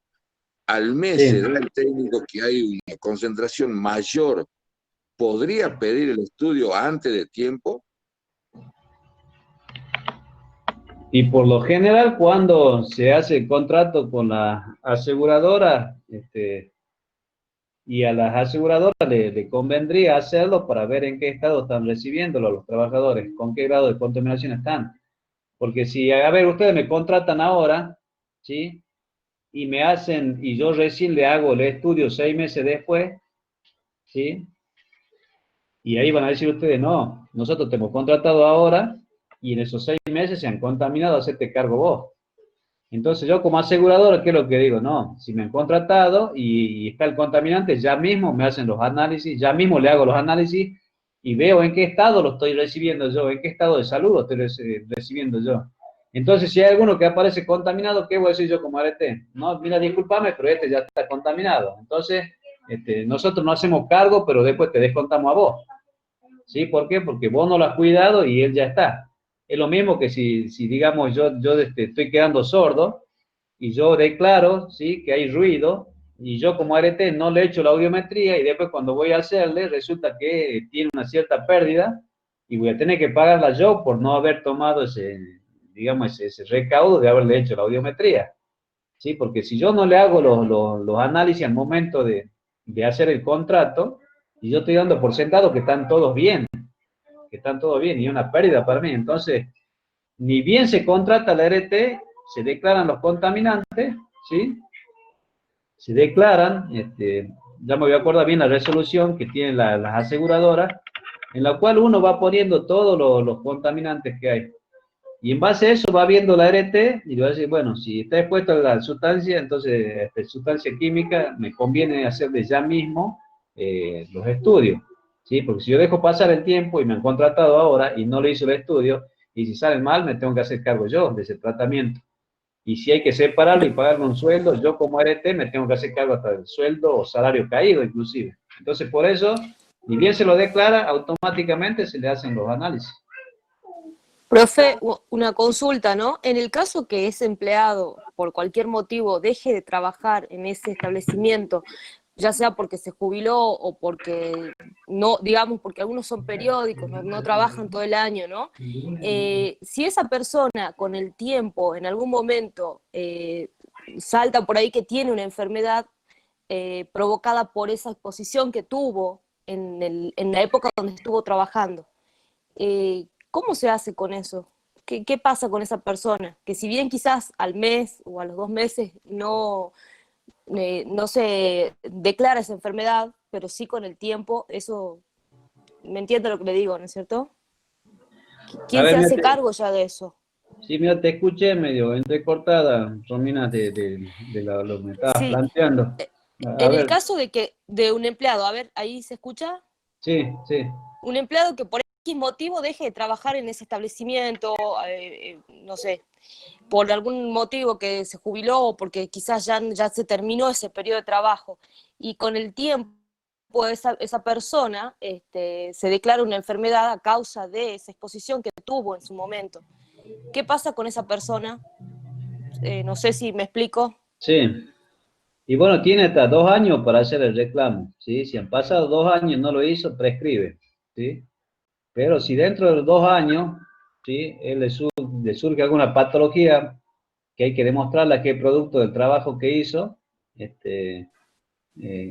al mes Sí. se da el técnico que hay una concentración mayor, ¿podría pedir el estudio antes de tiempo? Y por lo general, cuando se hace el contrato con la aseguradora, y a las aseguradoras le convendría hacerlo para ver en qué estado están recibiéndolo los trabajadores, con qué grado de contaminación están. Porque si, a ver, ustedes me contratan ahora, ¿sí? Y yo recién le hago el estudio 6 meses después, ¿sí? Y ahí van a decir ustedes, no, nosotros te hemos contratado ahora y en esos 6 meses se han contaminado, hacerte cargo vos. Entonces yo como asegurador, ¿qué es lo que digo? No, si me han contratado y está el contaminante, ya mismo me hacen los análisis, ya mismo le hago los análisis y veo en qué estado lo estoy recibiendo yo, en qué estado de salud lo estoy recibiendo yo. Entonces, si hay alguno que aparece contaminado, ¿qué voy a decir yo como ART? No, mira, discúlpame, pero este ya está contaminado. Entonces, nosotros no hacemos cargo, pero después te descontamos a vos. ¿Sí? ¿Por qué? Porque vos no lo has cuidado y él ya está. Es lo mismo que si digamos, yo estoy quedando sordo y yo declaro, ¿sí? Que hay ruido y yo como ART no le echo la audiometría y después cuando voy a hacerle resulta que tiene una cierta pérdida y voy a tener que pagarla yo por no haber tomado digamos, ese recaudo de haberle hecho la audiometría. ¿Sí? Porque si yo no le hago los análisis al momento de hacer el contrato, y yo estoy dando por sentado que están todos bien, y una pérdida para mí. Entonces, ni bien se contrata la RT, se declaran los contaminantes, ¿sí? Se declaran, ya me voy a acordar bien la resolución que tienen las aseguradoras, en la cual uno va poniendo todos los contaminantes que hay. Y en base a eso va viendo la RT y va a decir, bueno, si está expuesta a la sustancia, entonces, sustancia química, me conviene hacerle ya mismo los estudios, ¿sí? Porque si yo dejo pasar el tiempo y me han contratado ahora y no le hice el estudio, y si sale mal, me tengo que hacer cargo yo de ese tratamiento. Y si hay que separarlo y pagarle un sueldo, yo como RT me tengo que hacer cargo hasta del sueldo o salario caído inclusive. Entonces, por eso, ni bien se lo declara, automáticamente se le hacen los análisis. Profe, una consulta, ¿no? En el caso que ese empleado, por cualquier motivo, deje de trabajar en ese establecimiento, ya sea porque se jubiló o porque no, digamos, porque algunos son periódicos, no trabajan todo el año, ¿no? Si esa persona con el tiempo, en algún momento, salta por ahí que tiene una enfermedad provocada por esa exposición que tuvo en la época donde estuvo trabajando, ¿cómo se hace con eso? ¿Qué pasa con esa persona? Que si bien quizás al mes o a los 2 meses no se declara esa enfermedad, pero sí con el tiempo, eso, me entiende lo que le digo, ¿no es cierto? A ¿Quién ver, se mira, hace cargo ya de eso? sí, mira, te escuché medio entrecortada, Romina, lo que me estabas Sí, planteando. A en el ver, caso de un empleado, a ver, ahí se escucha, sí, sí. un empleado que por X motivo deje de trabajar en ese establecimiento, no sé, por algún motivo que se jubiló o porque quizás ya se terminó ese periodo de trabajo y con el tiempo esa persona se declara una enfermedad a causa de esa exposición que tuvo en su momento. ¿Qué pasa con esa persona? No sé si me explico. Sí, y bueno, tiene hasta 2 años para hacer el reclamo, ¿sí? Si han pasado 2 años y no lo hizo, prescribe, ¿sí? Pero si dentro de los 2 años, ¿sí? Le surge alguna patología que hay que demostrarla que es producto del trabajo que hizo,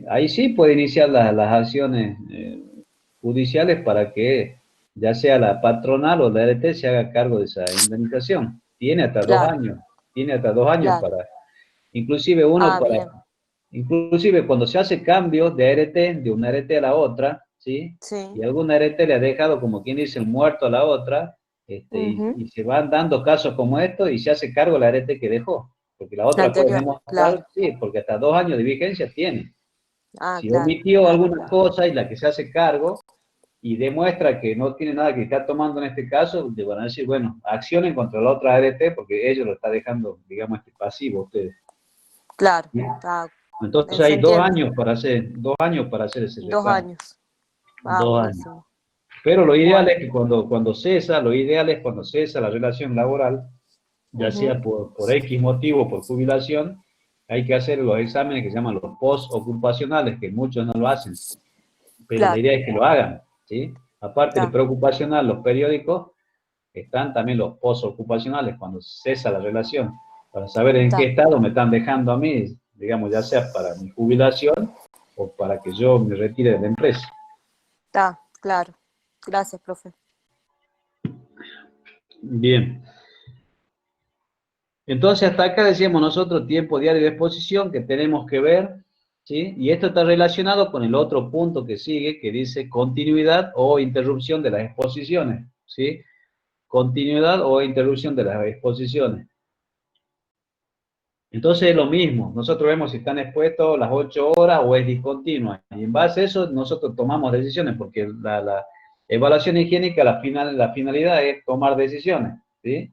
ahí sí puede iniciar las acciones judiciales para que ya sea la patronal o la ART se haga cargo de esa indemnización. Tiene hasta dos Claro, años, tiene hasta 2 años claro. para, inclusive uno Ah, para, bien. inclusive cuando se hace cambios de ART, de una ART a la otra, ¿sí? Sí. Y alguna ART le ha dejado, como quien dice, el muerto a la otra, Ujú. y se van dando casos como estos y se hace cargo la ART que dejó, porque la La otra puede anterior, claro. demostrar, sí, porque hasta 2 años de vigencia tiene. Ah, Si claro, omitió claro. alguna cosa y la que se hace cargo y demuestra que no tiene nada que está tomando en este caso, le van a decir, bueno, accionen contra la otra ART porque ellos lo está dejando, digamos, pasivo a ustedes. Claro. ¿Sí? Ah, Entonces se hay dos entiende. años para hacer, 2 años para hacer ese 2 reclamo. años. Ah, 2 años. buenísimo. Pero lo ideal Bueno. es que lo ideal es cuando cesa la relación laboral, ya Ujú. sea por X motivo, por jubilación, hay que hacer los exámenes que se llaman los post-ocupacionales, que muchos no lo hacen, pero la Claro, idea es que lo hagan, ¿sí? Aparte del está, preocupacional, los periódicos, están también los postocupacionales, cuando cesa la relación, para saber en qué está, estado me están dejando a mí, digamos, ya sea para mi jubilación o para que yo me retire de la empresa. está, claro. Gracias, profe. Bien. Entonces, hasta acá decíamos nosotros tiempo diario de exposición que tenemos que ver, ¿sí? Y esto está relacionado con el otro punto que sigue, que dice continuidad o interrupción de las exposiciones, ¿sí? Continuidad o interrupción de las exposiciones. Entonces es lo mismo, nosotros vemos si están expuestos las 8 horas o es discontinua. Y en base a eso nosotros tomamos decisiones, porque la evaluación higiénica, la finalidad es tomar decisiones, ¿sí?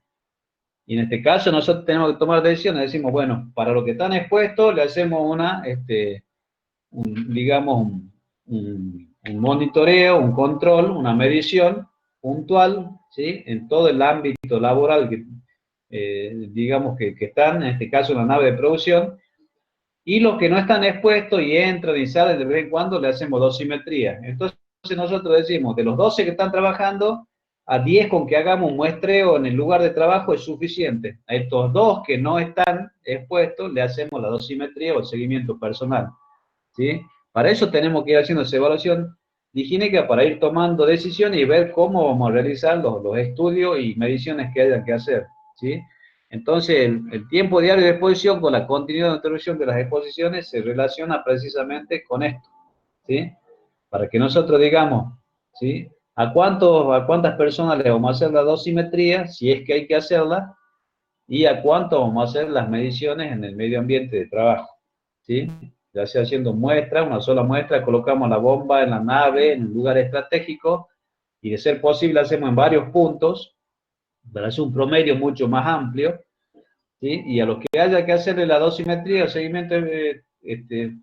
Y en este caso nosotros tenemos que tomar decisiones, decimos, bueno, para los que están expuestos le hacemos digamos, un monitoreo, un control, una medición puntual, ¿sí? En todo el ámbito laboral que, digamos, que están, en este caso, en la nave de producción, y los que no están expuestos y entran y salen de vez en cuando, le hacemos dosimetría. Entonces nosotros decimos, de los 12 que están trabajando, a 10 con que hagamos un muestreo en el lugar de trabajo es suficiente. A estos 2 que no están expuestos, le hacemos la dosimetría o el seguimiento personal, ¿sí? Para eso tenemos que ir haciendo esa evaluación higiénica para ir tomando decisiones y ver cómo vamos a realizar los estudios y mediciones que haya que hacer, ¿sí? Entonces, el tiempo diario de exposición con la continuidad de interrupción de las exposiciones se relaciona precisamente con esto, ¿sí? Para que nosotros digamos, ¿sí? A cuántas personas le vamos a hacer la dosimetría, si es que hay que hacerla, y a cuánto vamos a hacer las mediciones en el medio ambiente de trabajo, ¿sí? Ya sea haciendo muestras, una sola muestra, colocamos la bomba en la nave, en un lugar estratégico, y de ser posible hacemos en varios puntos, para hacer un promedio mucho más amplio, ¿sí? Y a los que haya que hacerle la dosimetría o seguimiento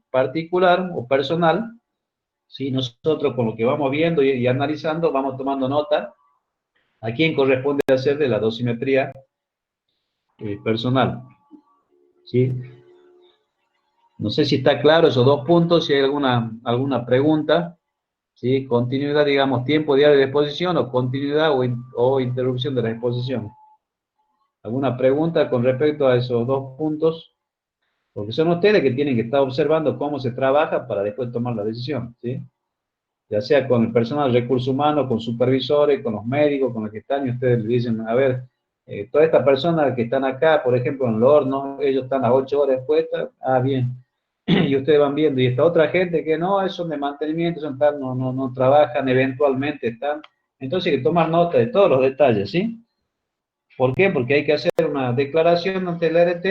particular o personal, ¿sí? Nosotros con lo que vamos viendo y analizando, vamos tomando nota a quién corresponde hacerle la dosimetría personal, ¿sí? No sé si está claro esos dos puntos, si hay alguna pregunta, ¿sí? Continuidad, digamos, tiempo diario de exposición o continuidad o interrupción de la exposición. ¿Alguna pregunta con respecto a esos dos puntos? Porque son ustedes que tienen que estar observando cómo se trabaja para después tomar la decisión, ¿sí? Ya sea con el personal de recursos humanos, con supervisores, con los médicos, con los que están, y ustedes le dicen, a ver, todas estas personas que están acá, por ejemplo, en el horno, ellos están a 8 horas expuestas, bien, y ustedes van viendo, y esta otra gente que no, son de mantenimiento, son tal, no trabajan, eventualmente están, entonces hay que tomar nota de todos los detalles, ¿sí? ¿Por qué? Porque hay que hacer una declaración ante el ART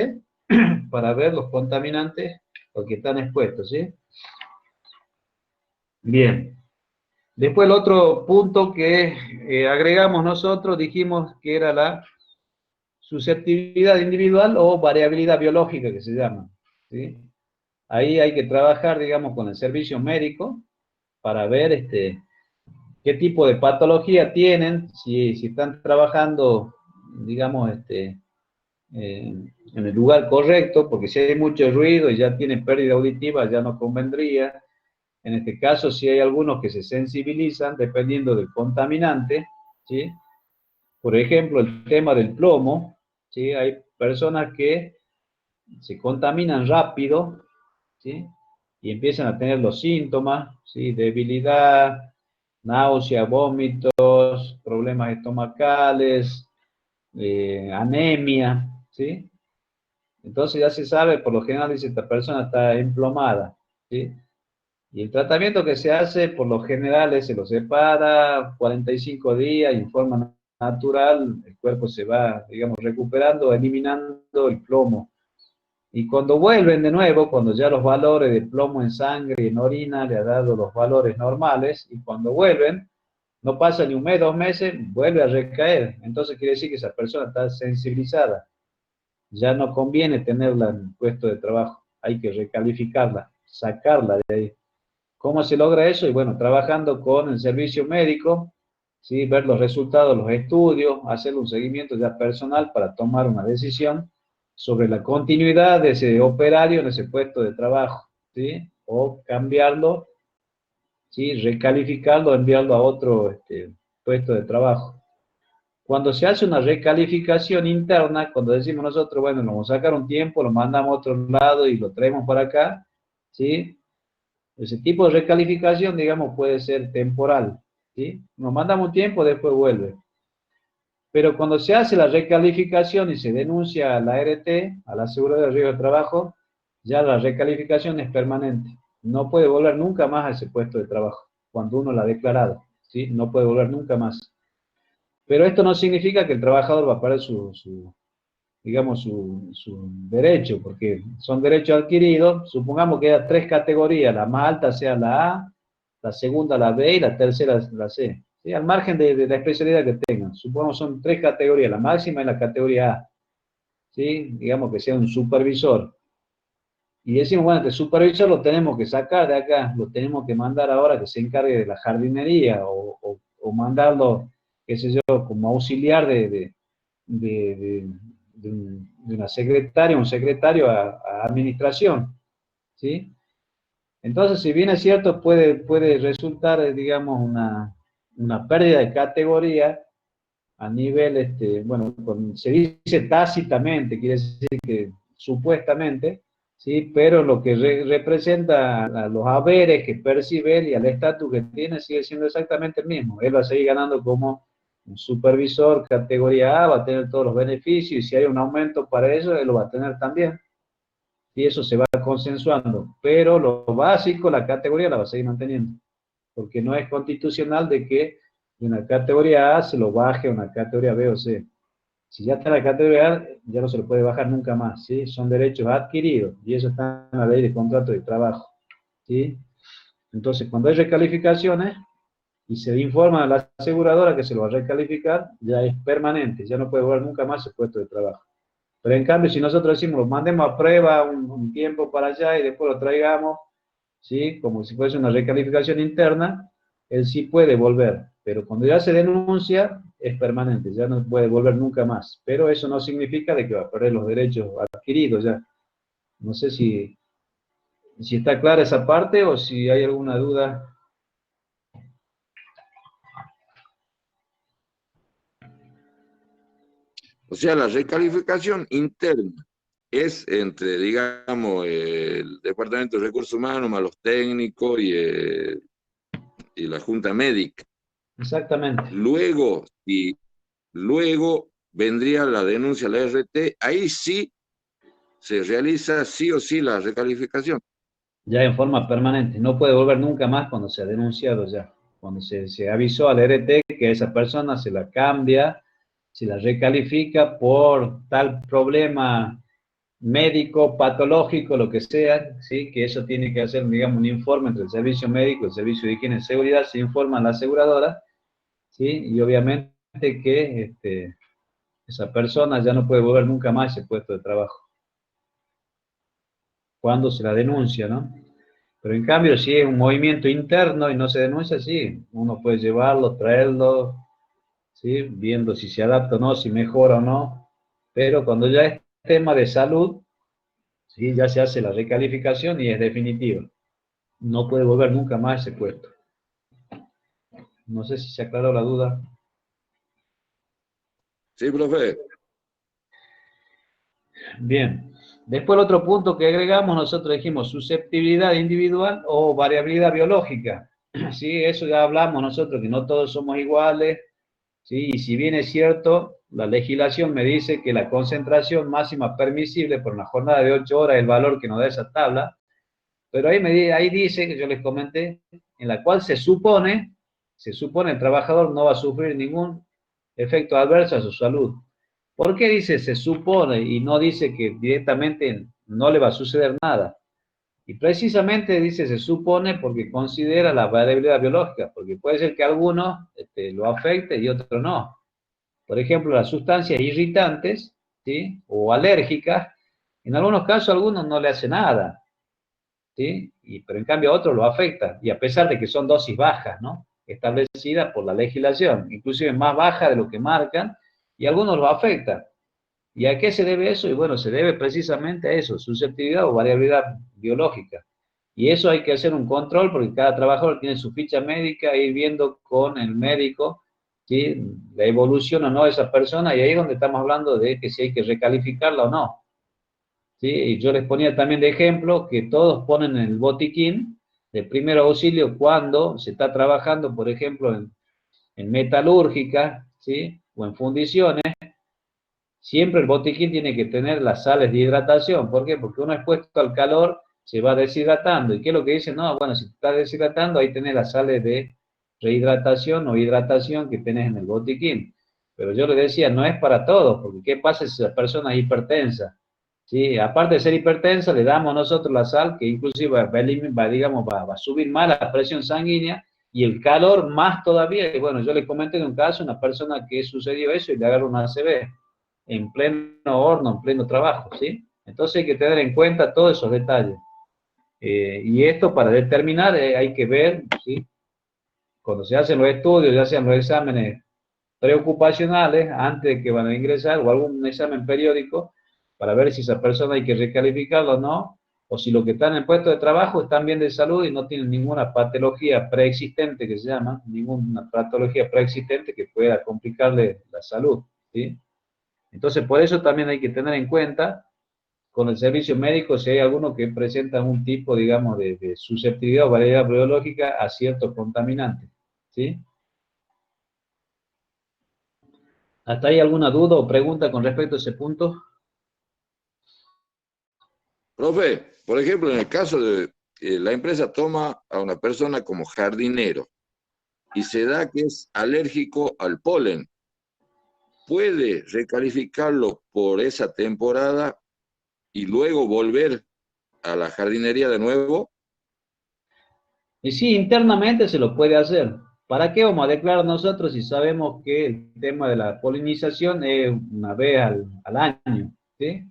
para ver los contaminantes, los que están expuestos, ¿sí? Bien. Después el otro punto que agregamos nosotros, dijimos que era la susceptibilidad individual o variabilidad biológica que se llama, ¿sí? Ahí hay que trabajar, digamos, con el servicio médico para ver qué tipo de patología tienen, si están trabajando, digamos, en el lugar correcto, porque si hay mucho ruido y ya tienen pérdida auditiva, ya no convendría. En este caso, si hay algunos que se sensibilizan dependiendo del contaminante, ¿sí? Por ejemplo, el tema del plomo, ¿sí? Hay personas que se contaminan rápido, ¿sí? Y empiezan a tener los síntomas, ¿sí? Debilidad, náusea, vómitos, problemas estomacales, anemia, ¿sí? Entonces ya se sabe, por lo general dice, esta persona está emplomada, ¿sí? Y el tratamiento que se hace, por lo general, se lo separa 45 días y en forma natural el cuerpo se va, digamos, recuperando, eliminando el plomo. Y cuando vuelven de nuevo, cuando ya los valores de plomo en sangre y en orina le ha dado los valores normales, y cuando vuelven, no pasa ni un mes, 2 meses, vuelve a recaer. Entonces quiere decir que esa persona está sensibilizada. Ya no conviene tenerla en el puesto de trabajo. Hay que recalificarla, sacarla de ahí. ¿Cómo se logra eso? Y bueno, trabajando con el servicio médico, ¿sí? Ver los resultados, los estudios, hacer un seguimiento ya personal para tomar una decisión sobre la continuidad de ese operario en ese puesto de trabajo, ¿sí? O cambiarlo, ¿sí? Recalificarlo, enviarlo a otro puesto de trabajo. Cuando se hace una recalificación interna, cuando decimos nosotros, bueno, nos vamos a sacar un tiempo, lo mandamos a otro lado y lo traemos para acá, ¿sí? Ese tipo de recalificación, digamos, puede ser temporal, ¿sí? Nos mandamos un tiempo, después vuelve. Pero cuando se hace la recalificación y se denuncia a la ART, a la Aseguradora de Riesgo de Trabajo, ya la recalificación es permanente. No puede volver nunca más a ese puesto de trabajo, cuando uno lo ha declarado, ¿sí? No puede volver nunca más. Pero esto no significa que el trabajador va a perder digamos, su derecho, porque son derechos adquiridos. Supongamos que hay 3 categorías, la más alta sea la A, la segunda la B y la tercera la C, ¿sí? Al margen de la especialidad que tengan. Supongamos son 3 categorías, la máxima es la categoría A, ¿sí? Digamos que sea un supervisor. Y decimos, bueno, este supervisor lo tenemos que sacar de acá, lo tenemos que mandar ahora que se encargue de la jardinería o mandarlo, qué sé yo, como auxiliar de, de una secretaria, un secretario a administración, ¿sí? Entonces, si bien es cierto, puede resultar, digamos, una pérdida de categoría a nivel, bueno, se dice tácitamente, quiere decir que supuestamente, ¿sí? Pero lo que representa a los haberes que percibe él y al estatus que tiene sigue siendo exactamente el mismo. Él va a seguir ganando como un supervisor categoría A, va a tener todos los beneficios y si hay un aumento para eso, él lo va a tener también. Y eso se va consensuando. Pero lo básico, la categoría la va a seguir manteniendo. Porque no es constitucional de que de una categoría A se lo baje a una categoría B o C. Si ya está en la categoría A, ya no se lo puede bajar nunca más, ¿sí? Son derechos adquiridos y eso está en la ley de contrato de trabajo, ¿sí? Entonces, cuando hay recalificaciones y se informa a la aseguradora que se lo va a recalificar, ya es permanente, ya no puede volver nunca más el puesto de trabajo. Pero en cambio, si nosotros decimos, lo mandemos a prueba un tiempo para allá y después lo traigamos, ¿sí? Como si fuese una recalificación interna, él sí puede volver, pero cuando ya se denuncia, es permanente, ya no puede volver nunca más. Pero eso no significa de que va a perder los derechos adquiridos ya. No sé si Si está clara esa parte o si hay alguna duda. O sea, la recalificación interna es entre, digamos, el Departamento de Recursos Humanos, más los técnicos y la Junta Médica. Exactamente. Luego vendría la denuncia a la RT, ahí sí se realiza sí o sí la recalificación. Ya en forma permanente. No puede volver nunca más cuando se ha denunciado ya. Cuando se avisó al RT que a esa persona se la cambia, se la recalifica por tal problema médico, patológico, lo que sea, ¿sí? Que eso tiene que hacer, digamos, un informe entre el servicio médico y el servicio de higiene y seguridad, se informa a la aseguradora, ¿sí? Y obviamente que esa persona ya no puede volver nunca más a ese puesto de trabajo. Cuando se la denuncia, ¿no? Pero en cambio, si es un movimiento interno y no se denuncia, sí, uno puede llevarlo, traerlo, ¿sí? Viendo si se adapta o no, si mejora o no. Pero cuando ya es tema de salud, sí, ya se hace la recalificación y es definitiva. No puede volver nunca más a ese puesto. No sé si se aclaró la duda. Sí, profe. Bien. Después el otro punto que agregamos, nosotros dijimos susceptibilidad individual o variabilidad biológica. Sí, eso ya hablamos nosotros, que no todos somos iguales. Sí, y si bien es cierto, la legislación me dice que la concentración máxima permisible por una jornada de 8 horas es el valor que nos da esa tabla, pero ahí dice, que yo les comenté, en la cual se supone el trabajador no va a sufrir ningún efecto adverso a su salud. ¿Por qué dice se supone y no dice que directamente no le va a suceder nada? Y precisamente dice se supone porque considera la variabilidad biológica, porque puede ser que a algunos lo afecte y otros no. Por ejemplo, las sustancias irritantes, ¿sí? O alérgicas, en algunos casos a algunos no le hace nada, ¿sí? Pero en cambio a otros lo afecta, y a pesar de que son dosis bajas, ¿no? Establecidas por la legislación, inclusive más bajas de lo que marcan, y a algunos lo afecta. ¿Y a qué se debe eso? Y bueno, se debe precisamente a eso, susceptibilidad o variabilidad biológica. Y eso hay que hacer un control porque cada trabajador tiene su ficha médica, ir viendo con el médico, ¿sí? La evolución o no de esa persona, y ahí es donde estamos hablando de que si hay que recalificarla o no. ¿Sí? Y yo les ponía también de ejemplo que todos ponen en el botiquín de primer auxilio cuando se está trabajando, por ejemplo, en metalúrgica, ¿sí? O en fundiciones. Siempre el botiquín tiene que tener las sales de hidratación. ¿Por qué? Porque uno expuesto al calor se va deshidratando. ¿Y qué es lo que dice? No, bueno, si te estás deshidratando, ahí tenés las sales de rehidratación o hidratación que tenés en el botiquín. Pero yo le decía, no es para todos, porque ¿qué pasa si esa persona es hipertensa? ¿Sí? Aparte de ser hipertensa, le damos nosotros la sal, que inclusive va a subir más la presión sanguínea y el calor más todavía. Y bueno, yo le comenté de un caso, una persona que sucedió eso y le agarró una ACV en pleno horno, en pleno trabajo, ¿sí? Entonces hay que tener en cuenta todos esos detalles. Y esto para determinar hay que ver, ¿sí? Cuando se hacen los estudios, ya sean los exámenes preocupacionales, antes de que van a ingresar, o algún examen periódico, para ver si esa persona hay que recalificarla o no, o si los que están en el puesto de trabajo están bien de salud y no tienen ninguna patología preexistente, que se llama, ninguna patología preexistente que pueda complicarle la salud, ¿sí? Entonces, por eso también hay que tener en cuenta con el servicio médico si hay alguno que presenta un tipo, digamos, de susceptibilidad o variedad biológica a ciertos contaminantes, ¿sí? ¿Hasta ahí alguna duda o pregunta con respecto a ese punto? Profe, por ejemplo, en el caso de la empresa toma a una persona como jardinero y se da que es alérgico al polen, ¿puede recalificarlo por esa temporada y luego volver a la jardinería de nuevo? Y sí, internamente se lo puede hacer. ¿Para qué vamos a declarar nosotros si sabemos que el tema de la polinización es una vez al año? ¿Sí?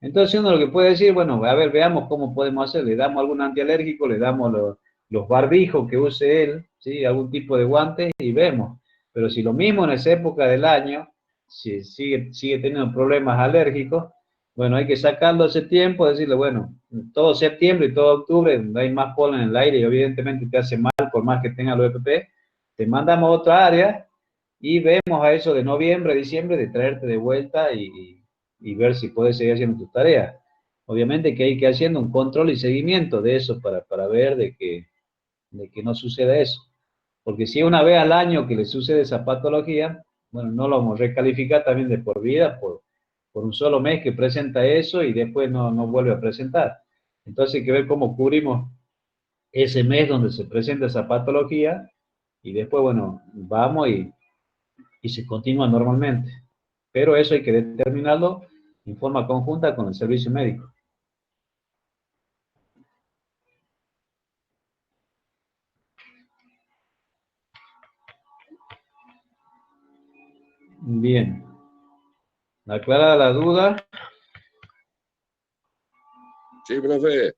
Entonces uno lo que puede decir, bueno, a ver, veamos cómo podemos hacer. Le damos algún antialérgico, le damos los barbijos que use él, ¿sí? Algún tipo de guantes y vemos. Pero si lo mismo en esa época del año, si sigue teniendo problemas alérgicos, Bueno, hay que sacarlo ese tiempo, decirle, bueno, todo septiembre y todo octubre hay más polen en el aire y evidentemente te hace mal por más que tenga los EPP, te mandamos a otra área y vemos a eso de noviembre, diciembre, de traerte de vuelta y ver si puedes seguir haciendo tus tareas. Obviamente que hay que ir haciendo un control y seguimiento de eso para ver de que no suceda eso. Porque si una vez al año que le sucede esa patología, bueno, no lo vamos a recalificar también de por vida, por un solo mes que presenta eso y después no vuelve a presentar. Entonces hay que ver cómo cubrimos ese mes donde se presenta esa patología y después, bueno, vamos y se continúa normalmente. Pero eso hay que determinarlo en forma conjunta con el servicio médico. Bien. Aclarada la duda. Sí, profe.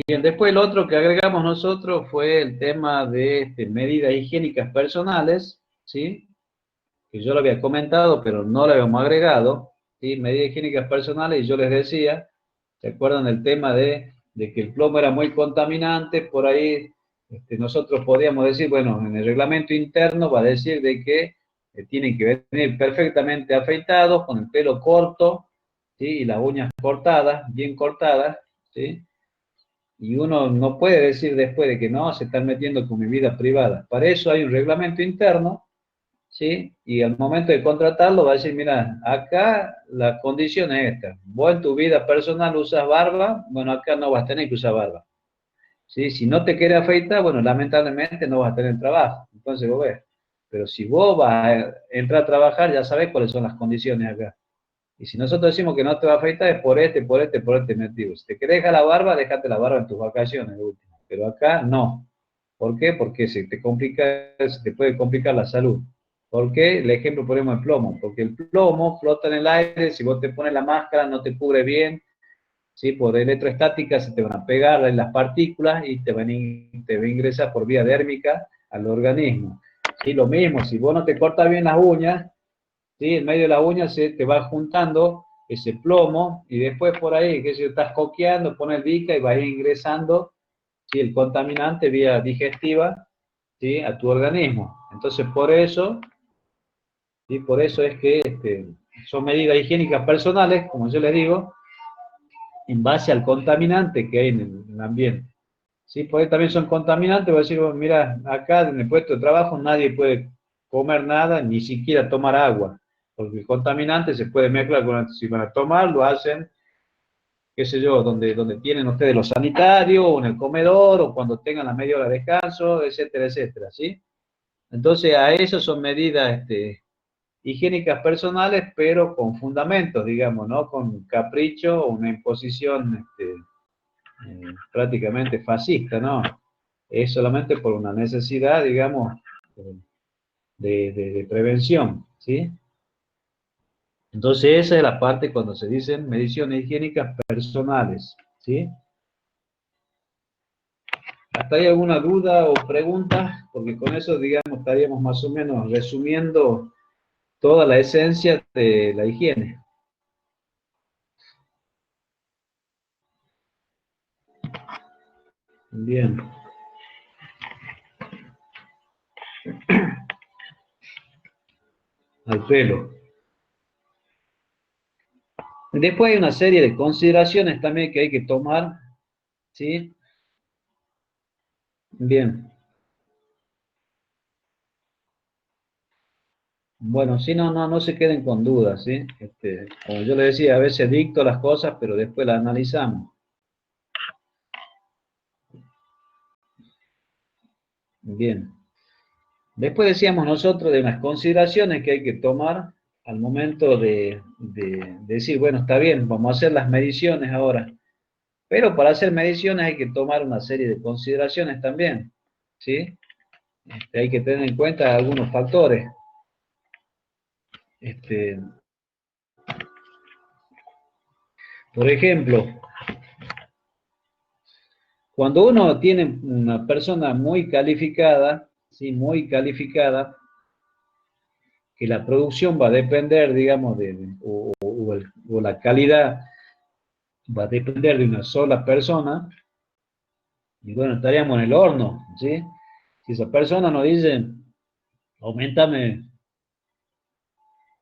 Bien, después el otro que agregamos nosotros fue el tema de medidas higiénicas personales, ¿sí? Que yo lo había comentado, pero no lo habíamos agregado, ¿sí? Medidas higiénicas personales, y yo les decía, ¿se acuerdan del tema de que el plomo era muy contaminante? Por ahí nosotros podíamos decir, bueno, en el reglamento interno va a decir de que tienen que venir perfectamente afeitados, con el pelo corto, ¿sí? Y las uñas cortadas, bien cortadas, ¿sí? Y uno no puede decir después de que no, se están metiendo con mi vida privada. Para eso hay un reglamento interno, ¿sí? Y al momento de contratarlo va a decir, mira, acá la condición es esta. Vos en tu vida personal usas barba, bueno, acá no vas a tener que usar barba. ¿Sí? Si no te quieres afeitar, bueno, lamentablemente no vas a tener trabajo. Entonces vos ves. Pero si vos vas a entrar a trabajar, ya sabés cuáles son las condiciones acá. Y si nosotros decimos que no te va a afeitar, es por por este motivo. Si te querés dejar la barba, déjate la barba en tus vacaciones, de último. Pero acá no. ¿Por qué? Porque se te puede complicar la salud. ¿Por qué? El ejemplo ponemos el plomo. Porque el plomo flota en el aire, si vos te pones la máscara no te cubre bien, ¿sí? Por electroestática se te van a pegar en las partículas y te va a ingresar por vía dérmica al organismo. Y lo mismo, si vos no te cortas bien las uñas, ¿sí? En medio de la uña se te va juntando ese plomo y después por ahí, que si estás coqueando, pones el bica y va ingresando, ¿sí? El contaminante vía digestiva, ¿sí? A tu organismo. Entonces por eso, ¿sí? Por eso es que son medidas higiénicas personales, como yo les digo, en base al contaminante que hay en el ambiente. ¿Sí? Porque también son contaminantes, voy a decir, mira, acá en el puesto de trabajo nadie puede comer nada, ni siquiera tomar agua, porque el contaminante se puede mezclar con, si van a tomar, lo hacen, qué sé yo, donde tienen ustedes los sanitarios, o en el comedor, o cuando tengan la media hora de descanso, etcétera, etcétera, ¿sí? Entonces, a eso son medidas higiénicas personales, pero con fundamentos, digamos, ¿no? Con capricho o una imposición prácticamente fascista, ¿no? Es solamente por una necesidad, digamos, de prevención, ¿sí? Entonces esa es la parte cuando se dicen mediciones higiénicas personales, ¿sí? ¿Hasta hay alguna duda o pregunta? Porque con eso, digamos, estaríamos más o menos resumiendo toda la esencia de la higiene. Bien. Al pelo. Después hay una serie de consideraciones también que hay que tomar, ¿sí? Bien. Bueno, sí, no se queden con dudas, ¿sí? Como yo les decía, a veces dicto las cosas, pero después las analizamos. Bien. Después decíamos nosotros de unas consideraciones que hay que tomar al momento de decir, bueno, está bien, vamos a hacer las mediciones ahora. Pero para hacer mediciones hay que tomar una serie de consideraciones también, ¿sí? Hay que tener en cuenta algunos factores. Por ejemplo, cuando uno tiene una persona muy calificada, ¿sí? Muy calificada, que la producción va a depender, digamos, o o la calidad va a depender de una sola persona, y bueno, estaríamos en el horno, ¿sí? Si esa persona nos dice, aumentame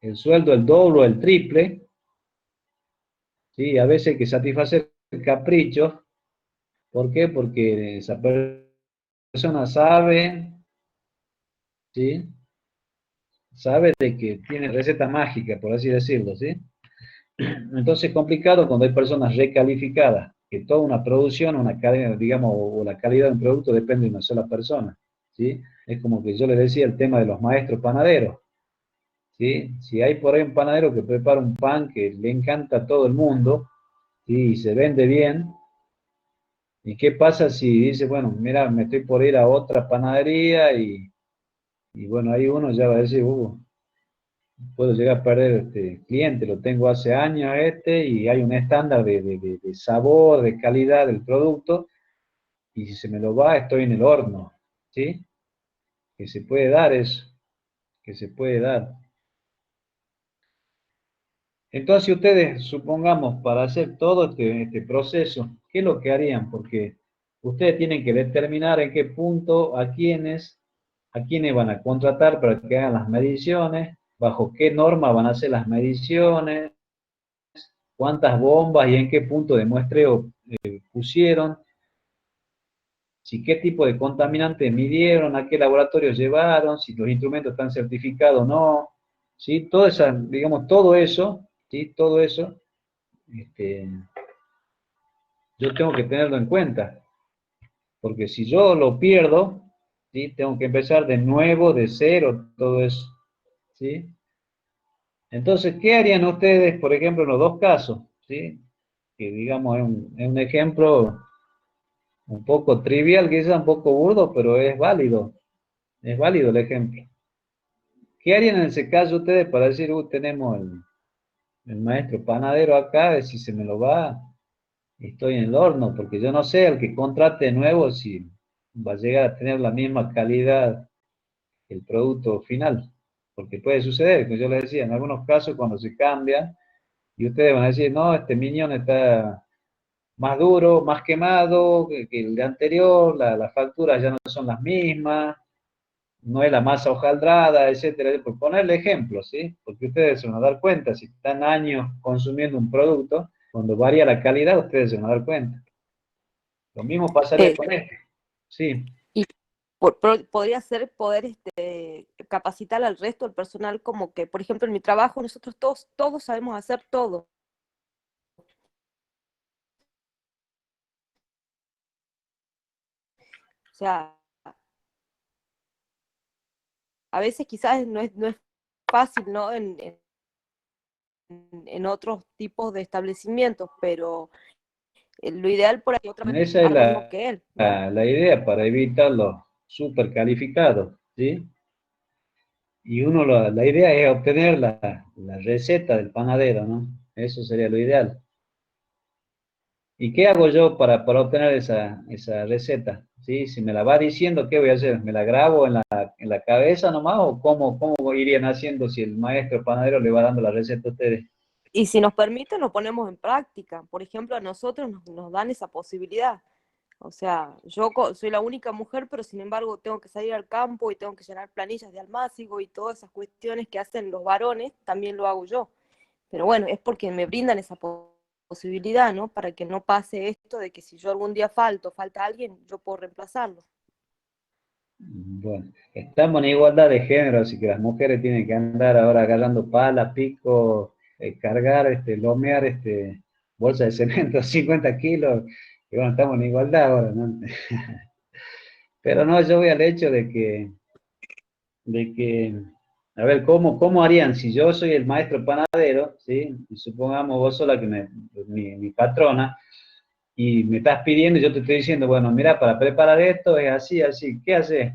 el sueldo el doble o el triple, ¿sí? A veces hay que satisfacer caprichos. ¿Por qué? Porque esa persona sabe, ¿sí? Sabe de que tiene receta mágica, por así decirlo, ¿sí? Entonces es complicado cuando hay personas recalificadas, que toda una producción, una cadena, digamos, o la calidad de un producto depende de una sola persona, ¿sí? Es como que yo le decía el tema de los maestros panaderos, ¿sí? Si hay por ahí un panadero que prepara un pan que le encanta a todo el mundo, ¿sí? Y se vende bien, ¿y qué pasa si dice, bueno, mira, me estoy por ir a otra panadería y bueno, ahí uno ya va a decir, puedo llegar a perder este cliente, lo tengo hace años y hay un estándar de sabor, de calidad del producto, y si se me lo va, estoy en el horno, ¿sí? Que se puede dar eso, que se puede dar. Entonces ustedes, supongamos, para hacer todo este proceso, ¿qué es lo que harían? Porque ustedes tienen que determinar en qué punto, a quiénes van a contratar para que hagan las mediciones, bajo qué norma van a hacer las mediciones, cuántas bombas y en qué punto de muestreo pusieron, si qué tipo de contaminante midieron, a qué laboratorio llevaron, si los instrumentos están certificados o no, ¿sí? Todo esa, digamos, todo eso, ¿sí? Todo eso, este, yo tengo que tenerlo en cuenta, porque si yo lo pierdo, ¿sí? Tengo que empezar de nuevo, de cero, todo eso, ¿sí? Entonces, ¿qué harían ustedes, por ejemplo, en los dos casos? ¿Sí? Que digamos es un ejemplo un poco trivial, quizá un poco burdo, pero es válido el ejemplo. ¿Qué harían en ese caso ustedes para decir, tenemos el maestro panadero acá, de si se me lo va, estoy en el horno? Porque yo no sé, el que contrate de nuevo, si va a llegar a tener la misma calidad que el producto final. Porque puede suceder, como yo les decía, en algunos casos cuando se cambia, y ustedes van a decir, no, este miñón está más duro, más quemado que el de anterior, las facturas ya no son las mismas, no es la masa hojaldrada, etcétera, por ponerle ejemplos, ¿sí? Porque ustedes se van a dar cuenta, si están años consumiendo un producto, cuando varía la calidad, ustedes se van a dar cuenta. Lo mismo pasaría con este, sí. Y podría ser poder capacitar al resto del personal, como que, por ejemplo, en mi trabajo nosotros todos sabemos hacer todo. O sea, a veces quizás no es fácil, ¿no? En otros tipos de establecimientos, pero lo ideal por ahí otra vez Esa es haga lo mismo que él, ¿no? la idea para evitar los supercalificados, ¿sí? Y la idea es obtener la receta del panadero, ¿no? Eso sería lo ideal. ¿Y qué hago yo para obtener esa receta? ¿Sí? Si me la va diciendo, ¿qué voy a hacer? ¿Me la grabo en la cabeza nomás o cómo irían haciendo si el maestro panadero le va dando la receta a ustedes? Y si nos permite, lo ponemos en práctica. Por ejemplo, a nosotros nos dan esa posibilidad. O sea, yo soy la única mujer, pero sin embargo tengo que salir al campo y tengo que llenar planillas de almácigo y todas esas cuestiones que hacen los varones, también lo hago yo. Pero bueno, es porque me brindan esa posibilidad, ¿no? Para que no pase esto de que si yo algún día falta alguien, yo puedo reemplazarlo. Bueno, estamos en igualdad de género, así que las mujeres tienen que andar ahora agarrando pala, pico, cargar, lomear, bolsa de cemento, 50 kilos, y bueno, estamos en igualdad ahora, ¿no? Pero no, yo voy al hecho de que, a ver, ¿cómo harían si yo soy el maestro panadero, ¿sí? Y supongamos vos sos la que mi patrona, y me estás pidiendo y yo te estoy diciendo, bueno, mira, para preparar esto es así, así, ¿qué haces?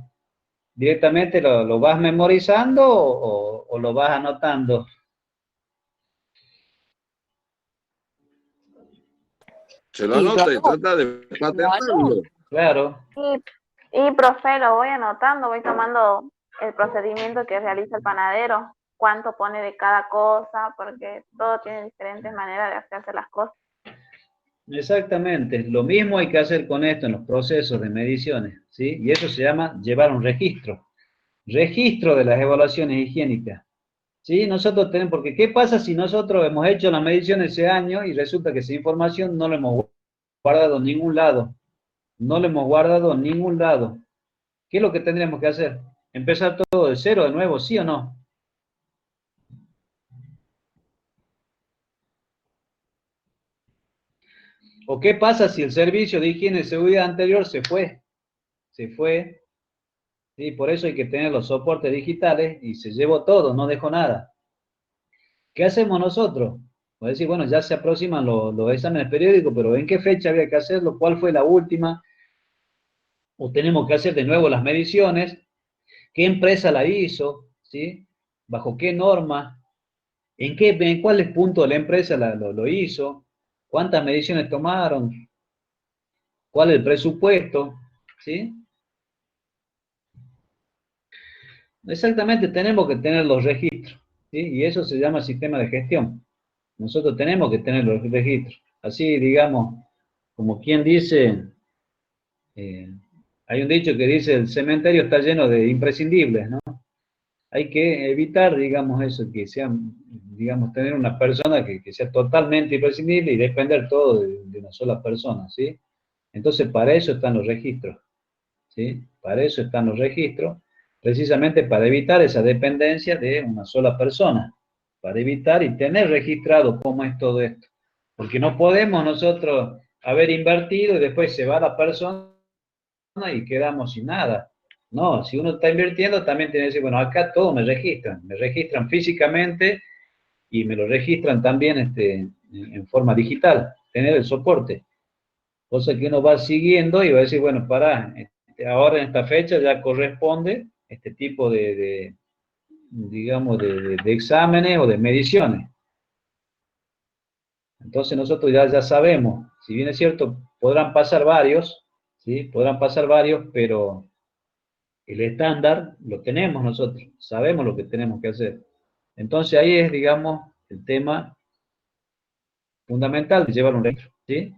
¿Directamente lo vas memorizando o lo vas anotando? Se lo Y lo anota y anoto, trata de lo anoto. patentarlo. Claro, Y profe, lo voy anotando, voy tomando el procedimiento que realiza el panadero. cuánto pone de cada cosa, porque todo tiene diferentes maneras de hacerse las cosas. Exactamente, lo mismo hay que hacer con esto en los procesos de mediciones, ¿sí? Y eso se llama llevar un registro de las evaluaciones higiénicas, ¿sí? Nosotros tenemos, porque ¿qué pasa si nosotros hemos hecho la medición ese año y resulta que esa información no la hemos guardado en ningún lado? No la hemos guardado en ningún lado. ¿Qué es lo que tendríamos que hacer? ¿Empezar todo de cero de nuevo, sí o no? ¿O qué pasa si el servicio de higiene y seguridad anterior se fue? Se fue, ¿sí? Por eso hay que tener los soportes digitales y se llevó todo, no dejó nada. ¿Qué hacemos nosotros? Pues decir, bueno, ya se aproximan los exámenes periódicos, pero ¿en qué fecha había que hacerlo? ¿Cuál fue la última? ¿O tenemos que hacer de nuevo las mediciones? ¿Qué empresa la hizo? ¿Sí? ¿Bajo qué norma? ¿En cuáles puntos de la empresa lo hizo? ¿Cuántas mediciones tomaron? ¿Cuál es el presupuesto? ¿Sí? Exactamente, tenemos que tener los registros, ¿sí? Y eso se llama sistema de gestión. Nosotros tenemos que tener los registros. Así, digamos, como quien dice, hay un dicho que dice, el cementerio está lleno de imprescindibles, ¿no? Hay que evitar, digamos, eso, que sean, digamos, tener una persona que sea totalmente imprescindible y depender todo de una sola persona, ¿sí? Entonces, para eso están los registros, ¿sí? Para eso están los registros, precisamente para evitar esa dependencia de una sola persona, para evitar y tener registrado cómo es todo esto. Porque no podemos nosotros haber invertido y después se va la persona y quedamos sin nada. No, si uno está invirtiendo también tiene que decir, bueno, acá todo me registran físicamente y me lo registran también en forma digital, tener el soporte. Cosa que uno va siguiendo y va a decir, bueno, pará, ahora en esta fecha ya corresponde este tipo digamos, de exámenes o de mediciones. Entonces nosotros ya sabemos, si bien es cierto, podrán pasar varios, ¿sí? Podrán pasar varios, pero el estándar lo tenemos nosotros, sabemos lo que tenemos que hacer. Entonces ahí es, digamos, el tema fundamental de llevar un registro, ¿sí?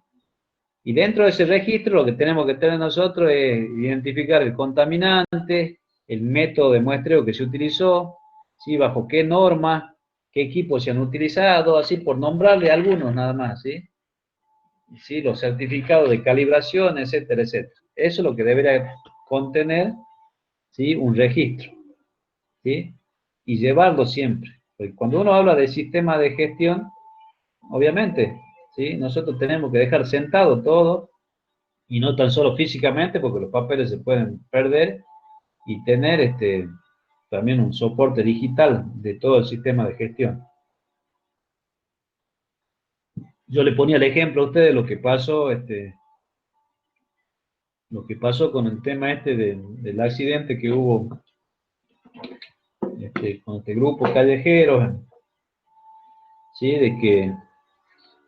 Y dentro de ese registro lo que tenemos que tener nosotros es identificar el contaminante, el método de muestreo que se utilizó, ¿sí? Bajo qué normas, qué equipos se han utilizado, así por nombrarle algunos nada más, ¿sí? ¿Sí? Los certificados de calibración, etcétera, etcétera. Eso es lo que debería contener, ¿sí? Un registro, ¿sí? Y llevarlo siempre. Porque cuando uno habla de sistema de gestión, obviamente, ¿sí? Nosotros tenemos que dejar sentado todo, y no tan solo físicamente, porque los papeles se pueden perder, y tener también un soporte digital de todo el sistema de gestión. Yo le ponía el ejemplo a ustedes lo que pasó, lo que pasó con el tema del accidente que hubo con este grupo callejero, ¿sí?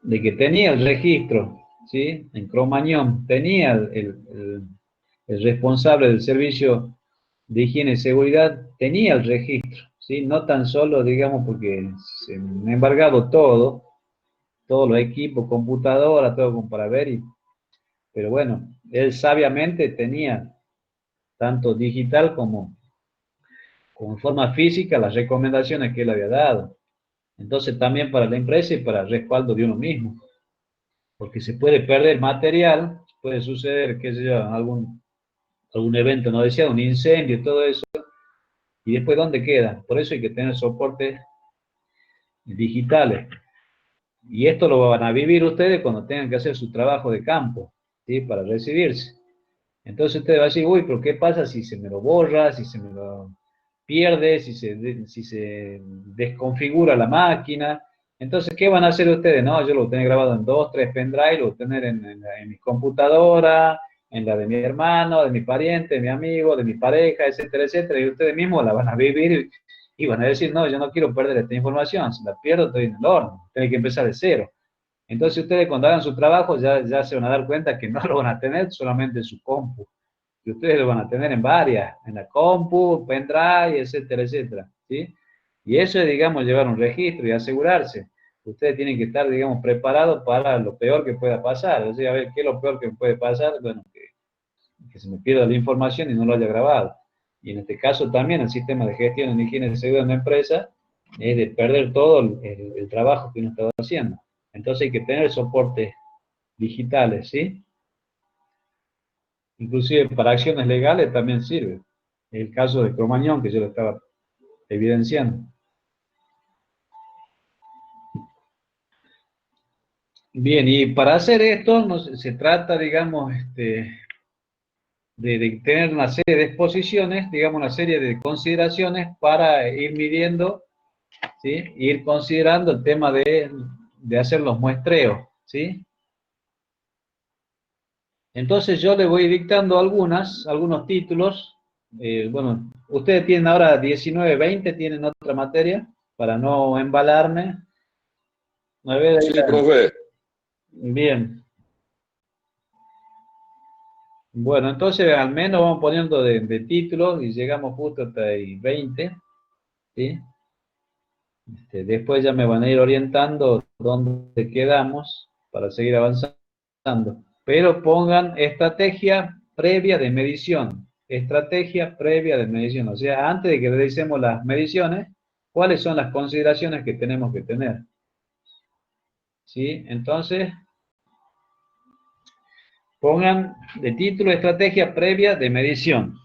De que tenía el registro, ¿sí? En Cromañón, tenía el responsable del servicio de higiene y seguridad, tenía el registro, ¿sí? No tan solo, digamos, porque se me ha embargado todo, todos los equipos, computadoras, todo como para ver, pero bueno, él sabiamente tenía tanto digital como en forma física las recomendaciones que él había dado. Entonces también para la empresa y para el respaldo de uno mismo, porque se puede perder material, puede suceder, qué sé yo, algún evento no deseado, un incendio, todo eso, y después ¿dónde queda? Por eso hay que tener soportes digitales. Y esto lo van a vivir ustedes cuando tengan que hacer su trabajo de campo, ¿sí? Para recibirse. Entonces ustedes van a decir, uy, pero ¿qué pasa si se me lo borra, si se me lo pierde, si se desconfigura la máquina? Entonces, ¿qué van a hacer ustedes? No, yo lo tengo grabado en 2, 3 pendrive, lo voy a tener en mi computadora, en la de mi hermano, de mi pariente, de mi amigo, de mi pareja, etcétera, etcétera, y ustedes mismos la van a vivir y van a decir, no, yo no quiero perder esta información, si la pierdo estoy en el horno, tengo que empezar de cero. Entonces ustedes cuando hagan su trabajo ya se van a dar cuenta que no lo van a tener solamente en su compu, que ustedes lo van a tener en varias, en la compu, pendrive, etcétera, etcétera, ¿sí? Y eso es, digamos, llevar un registro y asegurarse. Ustedes tienen que estar, digamos, preparados para lo peor que pueda pasar. O sea, a ver, ¿qué es lo peor que puede pasar? Bueno, que se me pierda la información y no lo haya grabado. Y en este caso también el sistema de gestión en higiene y seguridad de una empresa es de perder todo el trabajo que uno estaba haciendo. Entonces hay que tener soportes digitales, ¿sí? Inclusive para acciones legales también sirve. El caso de Cromañón, que yo lo estaba evidenciando. Bien, y para hacer esto se trata, digamos, de tener una serie de exposiciones, digamos, una serie de consideraciones para ir midiendo, ¿sí? Ir considerando el tema de hacer los muestreos, ¿sí? Entonces yo le voy dictando algunos títulos. Bueno, ustedes tienen ahora 19, 20, tienen otra materia, para no embalarme. A ver, Sí, profe. bien. Bueno, entonces al menos vamos poniendo de títulos y llegamos justo hasta el 20, ¿sí? Después ya me van a ir orientando dónde quedamos para seguir avanzando. Pero pongan estrategia previa de medición. Estrategia previa de medición. O sea, antes de que realicemos las mediciones, ¿cuáles son las consideraciones que tenemos que tener? ¿Sí? Entonces, pongan de título estrategia previa de medición.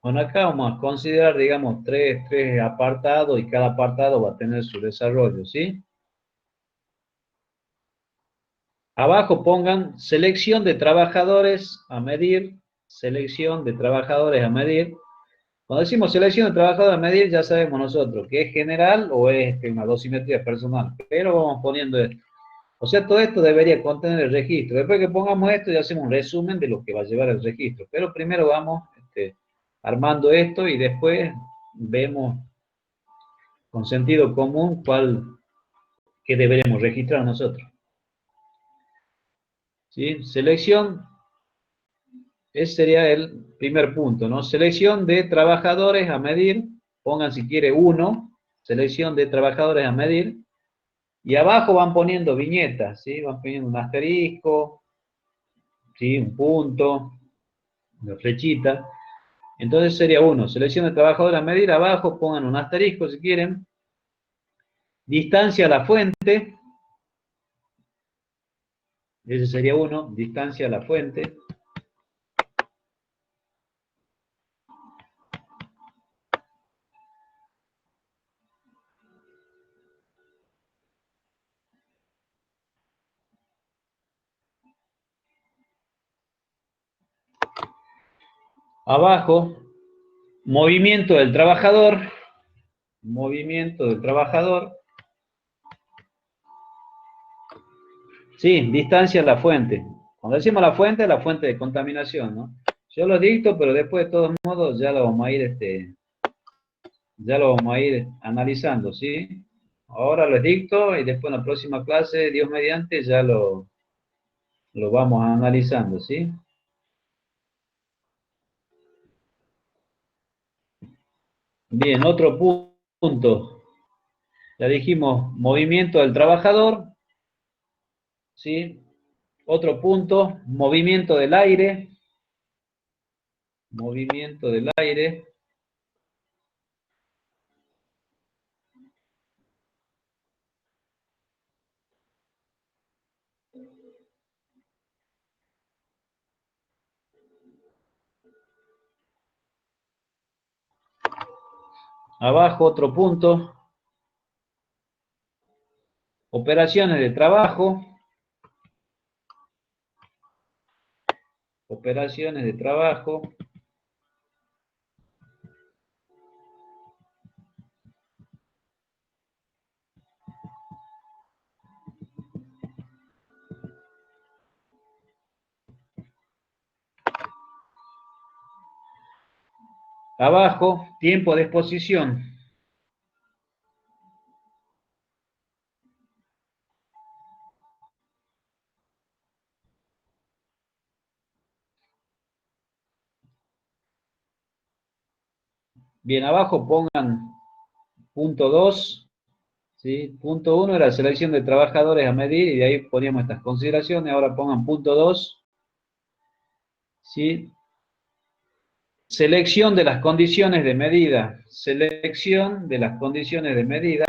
Bueno, acá vamos a considerar, digamos, tres apartados y cada apartado va a tener su desarrollo, ¿sí? Abajo pongan selección de trabajadores a medir, selección de trabajadores a medir. Cuando decimos selección de trabajadores a medir, ya sabemos nosotros que es general o es una dosimetría personal, pero vamos poniendo esto. O sea, todo esto debería contener el registro. Después que pongamos esto, ya hacemos un resumen de lo que va a llevar el registro. Pero primero vamos armando esto y después vemos con sentido común qué deberemos registrar nosotros. ¿Sí? Selección, ese sería el primer punto, ¿no? Selección de trabajadores a medir, pongan si quiere uno, selección de trabajadores a medir, y abajo van poniendo viñetas, ¿sí? Van poniendo un asterisco, ¿sí? Un punto, una flechita. Entonces sería uno, selección de trabajadores a medir, abajo pongan un asterisco si quieren, distancia a la fuente, ese sería uno, distancia a la fuente. Abajo, movimiento del trabajador, movimiento del trabajador. Sí, distancia a la fuente. Cuando decimos la fuente de contaminación, ¿no? Yo lo dicto, pero después de todos modos ya lo vamos a ir, ya lo vamos a ir analizando, ¿sí? Ahora lo dicto y después en la próxima clase, Dios mediante, ya lo vamos analizando, ¿sí? Bien, otro punto. Ya dijimos, movimiento del trabajador, ¿sí? Otro punto, movimiento del aire. Movimiento del aire. Abajo otro punto. Operaciones de trabajo. Operaciones de trabajo. Abajo, tiempo de exposición. Bien, abajo pongan punto 2, ¿sí? Punto 1 era selección de trabajadores a medir, y de ahí poníamos estas consideraciones. Ahora pongan punto 2, ¿sí? Selección de las condiciones de medida. Selección de las condiciones de medida.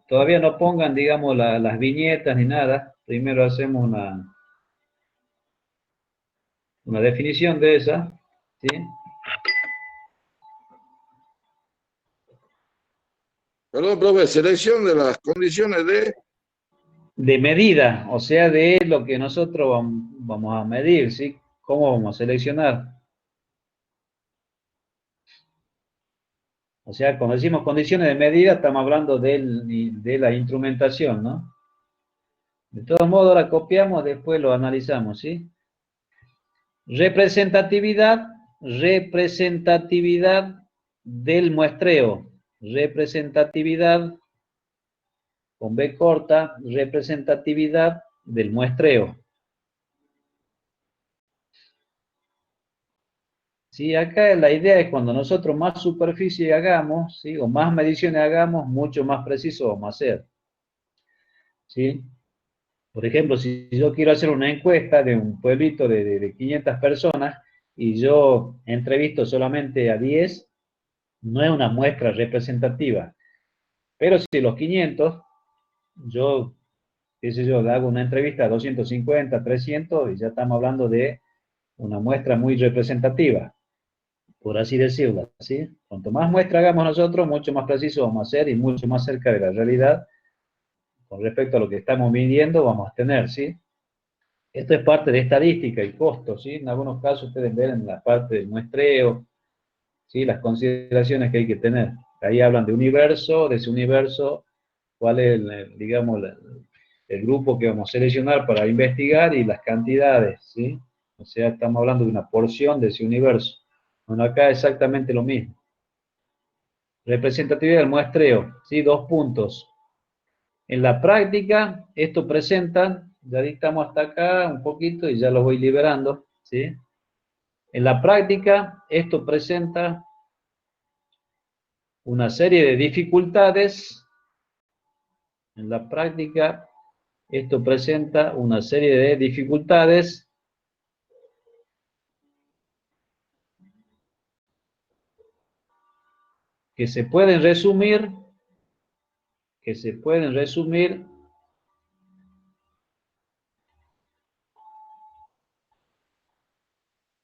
Todavía no pongan, digamos, las viñetas ni nada. Primero hacemos una definición de esa, ¿sí? Perdón, profe, selección de las condiciones De medida, o sea, de lo que nosotros vamos a medir, ¿sí? ¿Cómo vamos a seleccionar? O sea, cuando decimos condiciones de medida, estamos hablando de la instrumentación, ¿no? De todos modos, ahora copiamos, después lo analizamos, ¿sí? Representatividad del muestreo. Representatividad, con B corta, representatividad del muestreo. Sí, acá la idea es cuando nosotros más superficie hagamos, ¿sí? O más mediciones hagamos, mucho más preciso vamos a ser. ¿Sí? Por ejemplo, si yo quiero hacer una encuesta de un pueblito de 500 personas y yo entrevisto solamente a 10, no es una muestra representativa. Pero si los 500, yo, qué sé yo, le hago una entrevista a 250, 300 y ya estamos hablando de una muestra muy representativa, por así decirlo, ¿sí? Cuanto más muestra hagamos nosotros, mucho más preciso vamos a ser y mucho más cerca de la realidad con respecto a lo que estamos midiendo vamos a tener, ¿sí? Esto es parte de estadística y costos, ¿sí? En algunos casos ustedes ven en la parte del muestreo, ¿sí? Las consideraciones que hay que tener. Ahí hablan de universo, de ese universo, cuál es, digamos, el grupo que vamos a seleccionar para investigar y las cantidades, ¿sí? O sea, estamos hablando de una porción de ese universo. Bueno, acá es exactamente lo mismo. Representatividad del muestreo, ¿sí? 2 puntos. En la práctica, esto presenta, ya dictamos hasta acá un poquito y ya lo voy liberando, ¿sí? En la práctica, esto presenta una serie de dificultades. En la práctica, esto presenta una serie de dificultades que se pueden resumir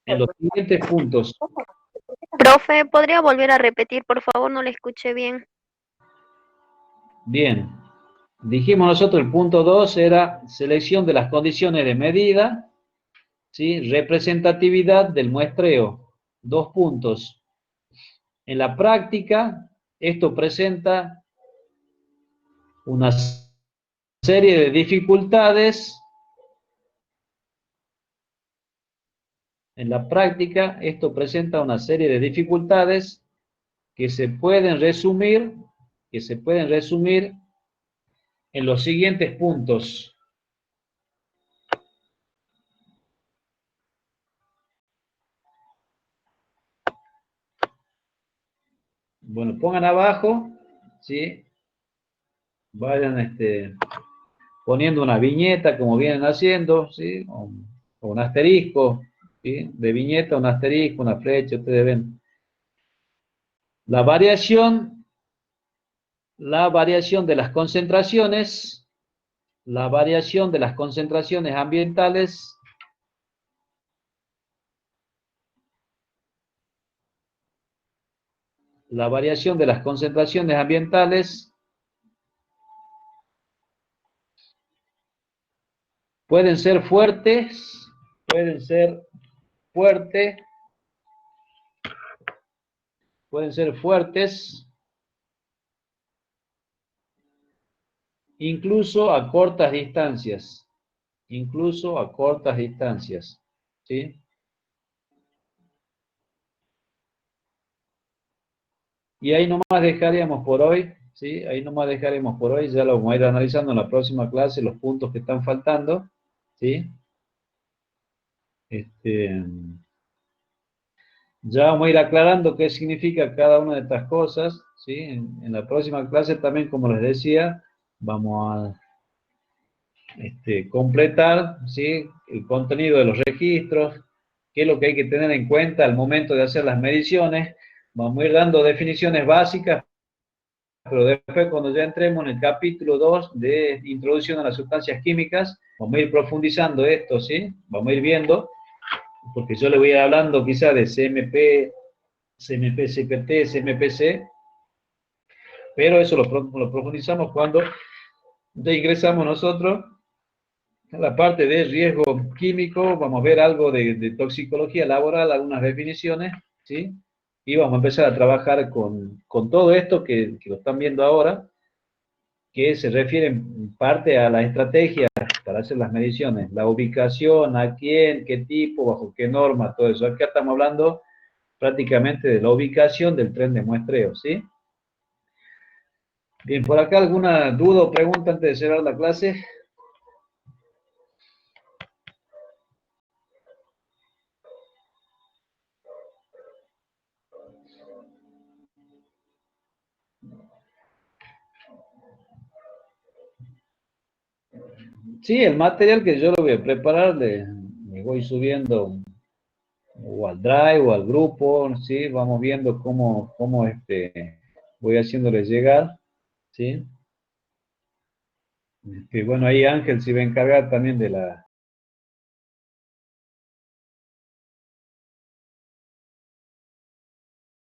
en los siguientes puntos. Profe, ¿podría volver a repetir, por favor? No le escuché bien. Bien, dijimos nosotros el punto 2 era selección de las condiciones de medida, ¿sí? Representatividad del muestreo, 2 puntos. En la práctica, esto presenta una serie de dificultades. En la práctica, esto presenta una serie de dificultades que se pueden resumir en los siguientes puntos. Bueno, pongan abajo, ¿sí? Vayan poniendo una viñeta como vienen haciendo, ¿sí? O un asterisco, ¿sí? De viñeta, un asterisco, una flecha, ustedes ven. La variación de las concentraciones, ambientales pueden ser fuertes, incluso a cortas distancias, ¿sí? Y ahí nomás dejaríamos por hoy, ¿sí? Ahí nomás dejaremos por hoy, ya lo vamos a ir analizando en la próxima clase, los puntos que están faltando. ¿sí? Ya vamos a ir aclarando qué significa cada una de estas cosas, ¿sí? En la próxima clase también, como les decía, vamos a completar, ¿sí? El contenido de los registros, qué es lo que hay que tener en cuenta al momento de hacer las mediciones. Vamos a ir dando definiciones básicas, pero después cuando ya entremos en el capítulo 2 de Introducción a las Sustancias Químicas, vamos a ir profundizando esto, ¿sí? Vamos a ir viendo, porque yo le voy a ir hablando quizá de CMP, CMP, CPT, CMPC, pero eso lo profundizamos cuando ya ingresamos nosotros en la parte de riesgo químico. Vamos a ver algo de toxicología laboral, algunas definiciones, ¿sí? Y vamos a empezar a trabajar con todo esto que lo están viendo ahora, que se refiere en parte a la estrategia para hacer las mediciones, la ubicación, a quién, qué tipo, bajo qué norma, todo eso. Acá estamos hablando prácticamente de la ubicación del tren de muestreo, ¿sí? Bien, por acá alguna duda o pregunta antes de cerrar la clase. Sí, el material que yo lo voy a preparar, le voy subiendo o al Drive o al grupo, ¿sí? Vamos viendo cómo voy haciéndole llegar, ¿sí? Bueno, ahí Ángel se va a encargar también de la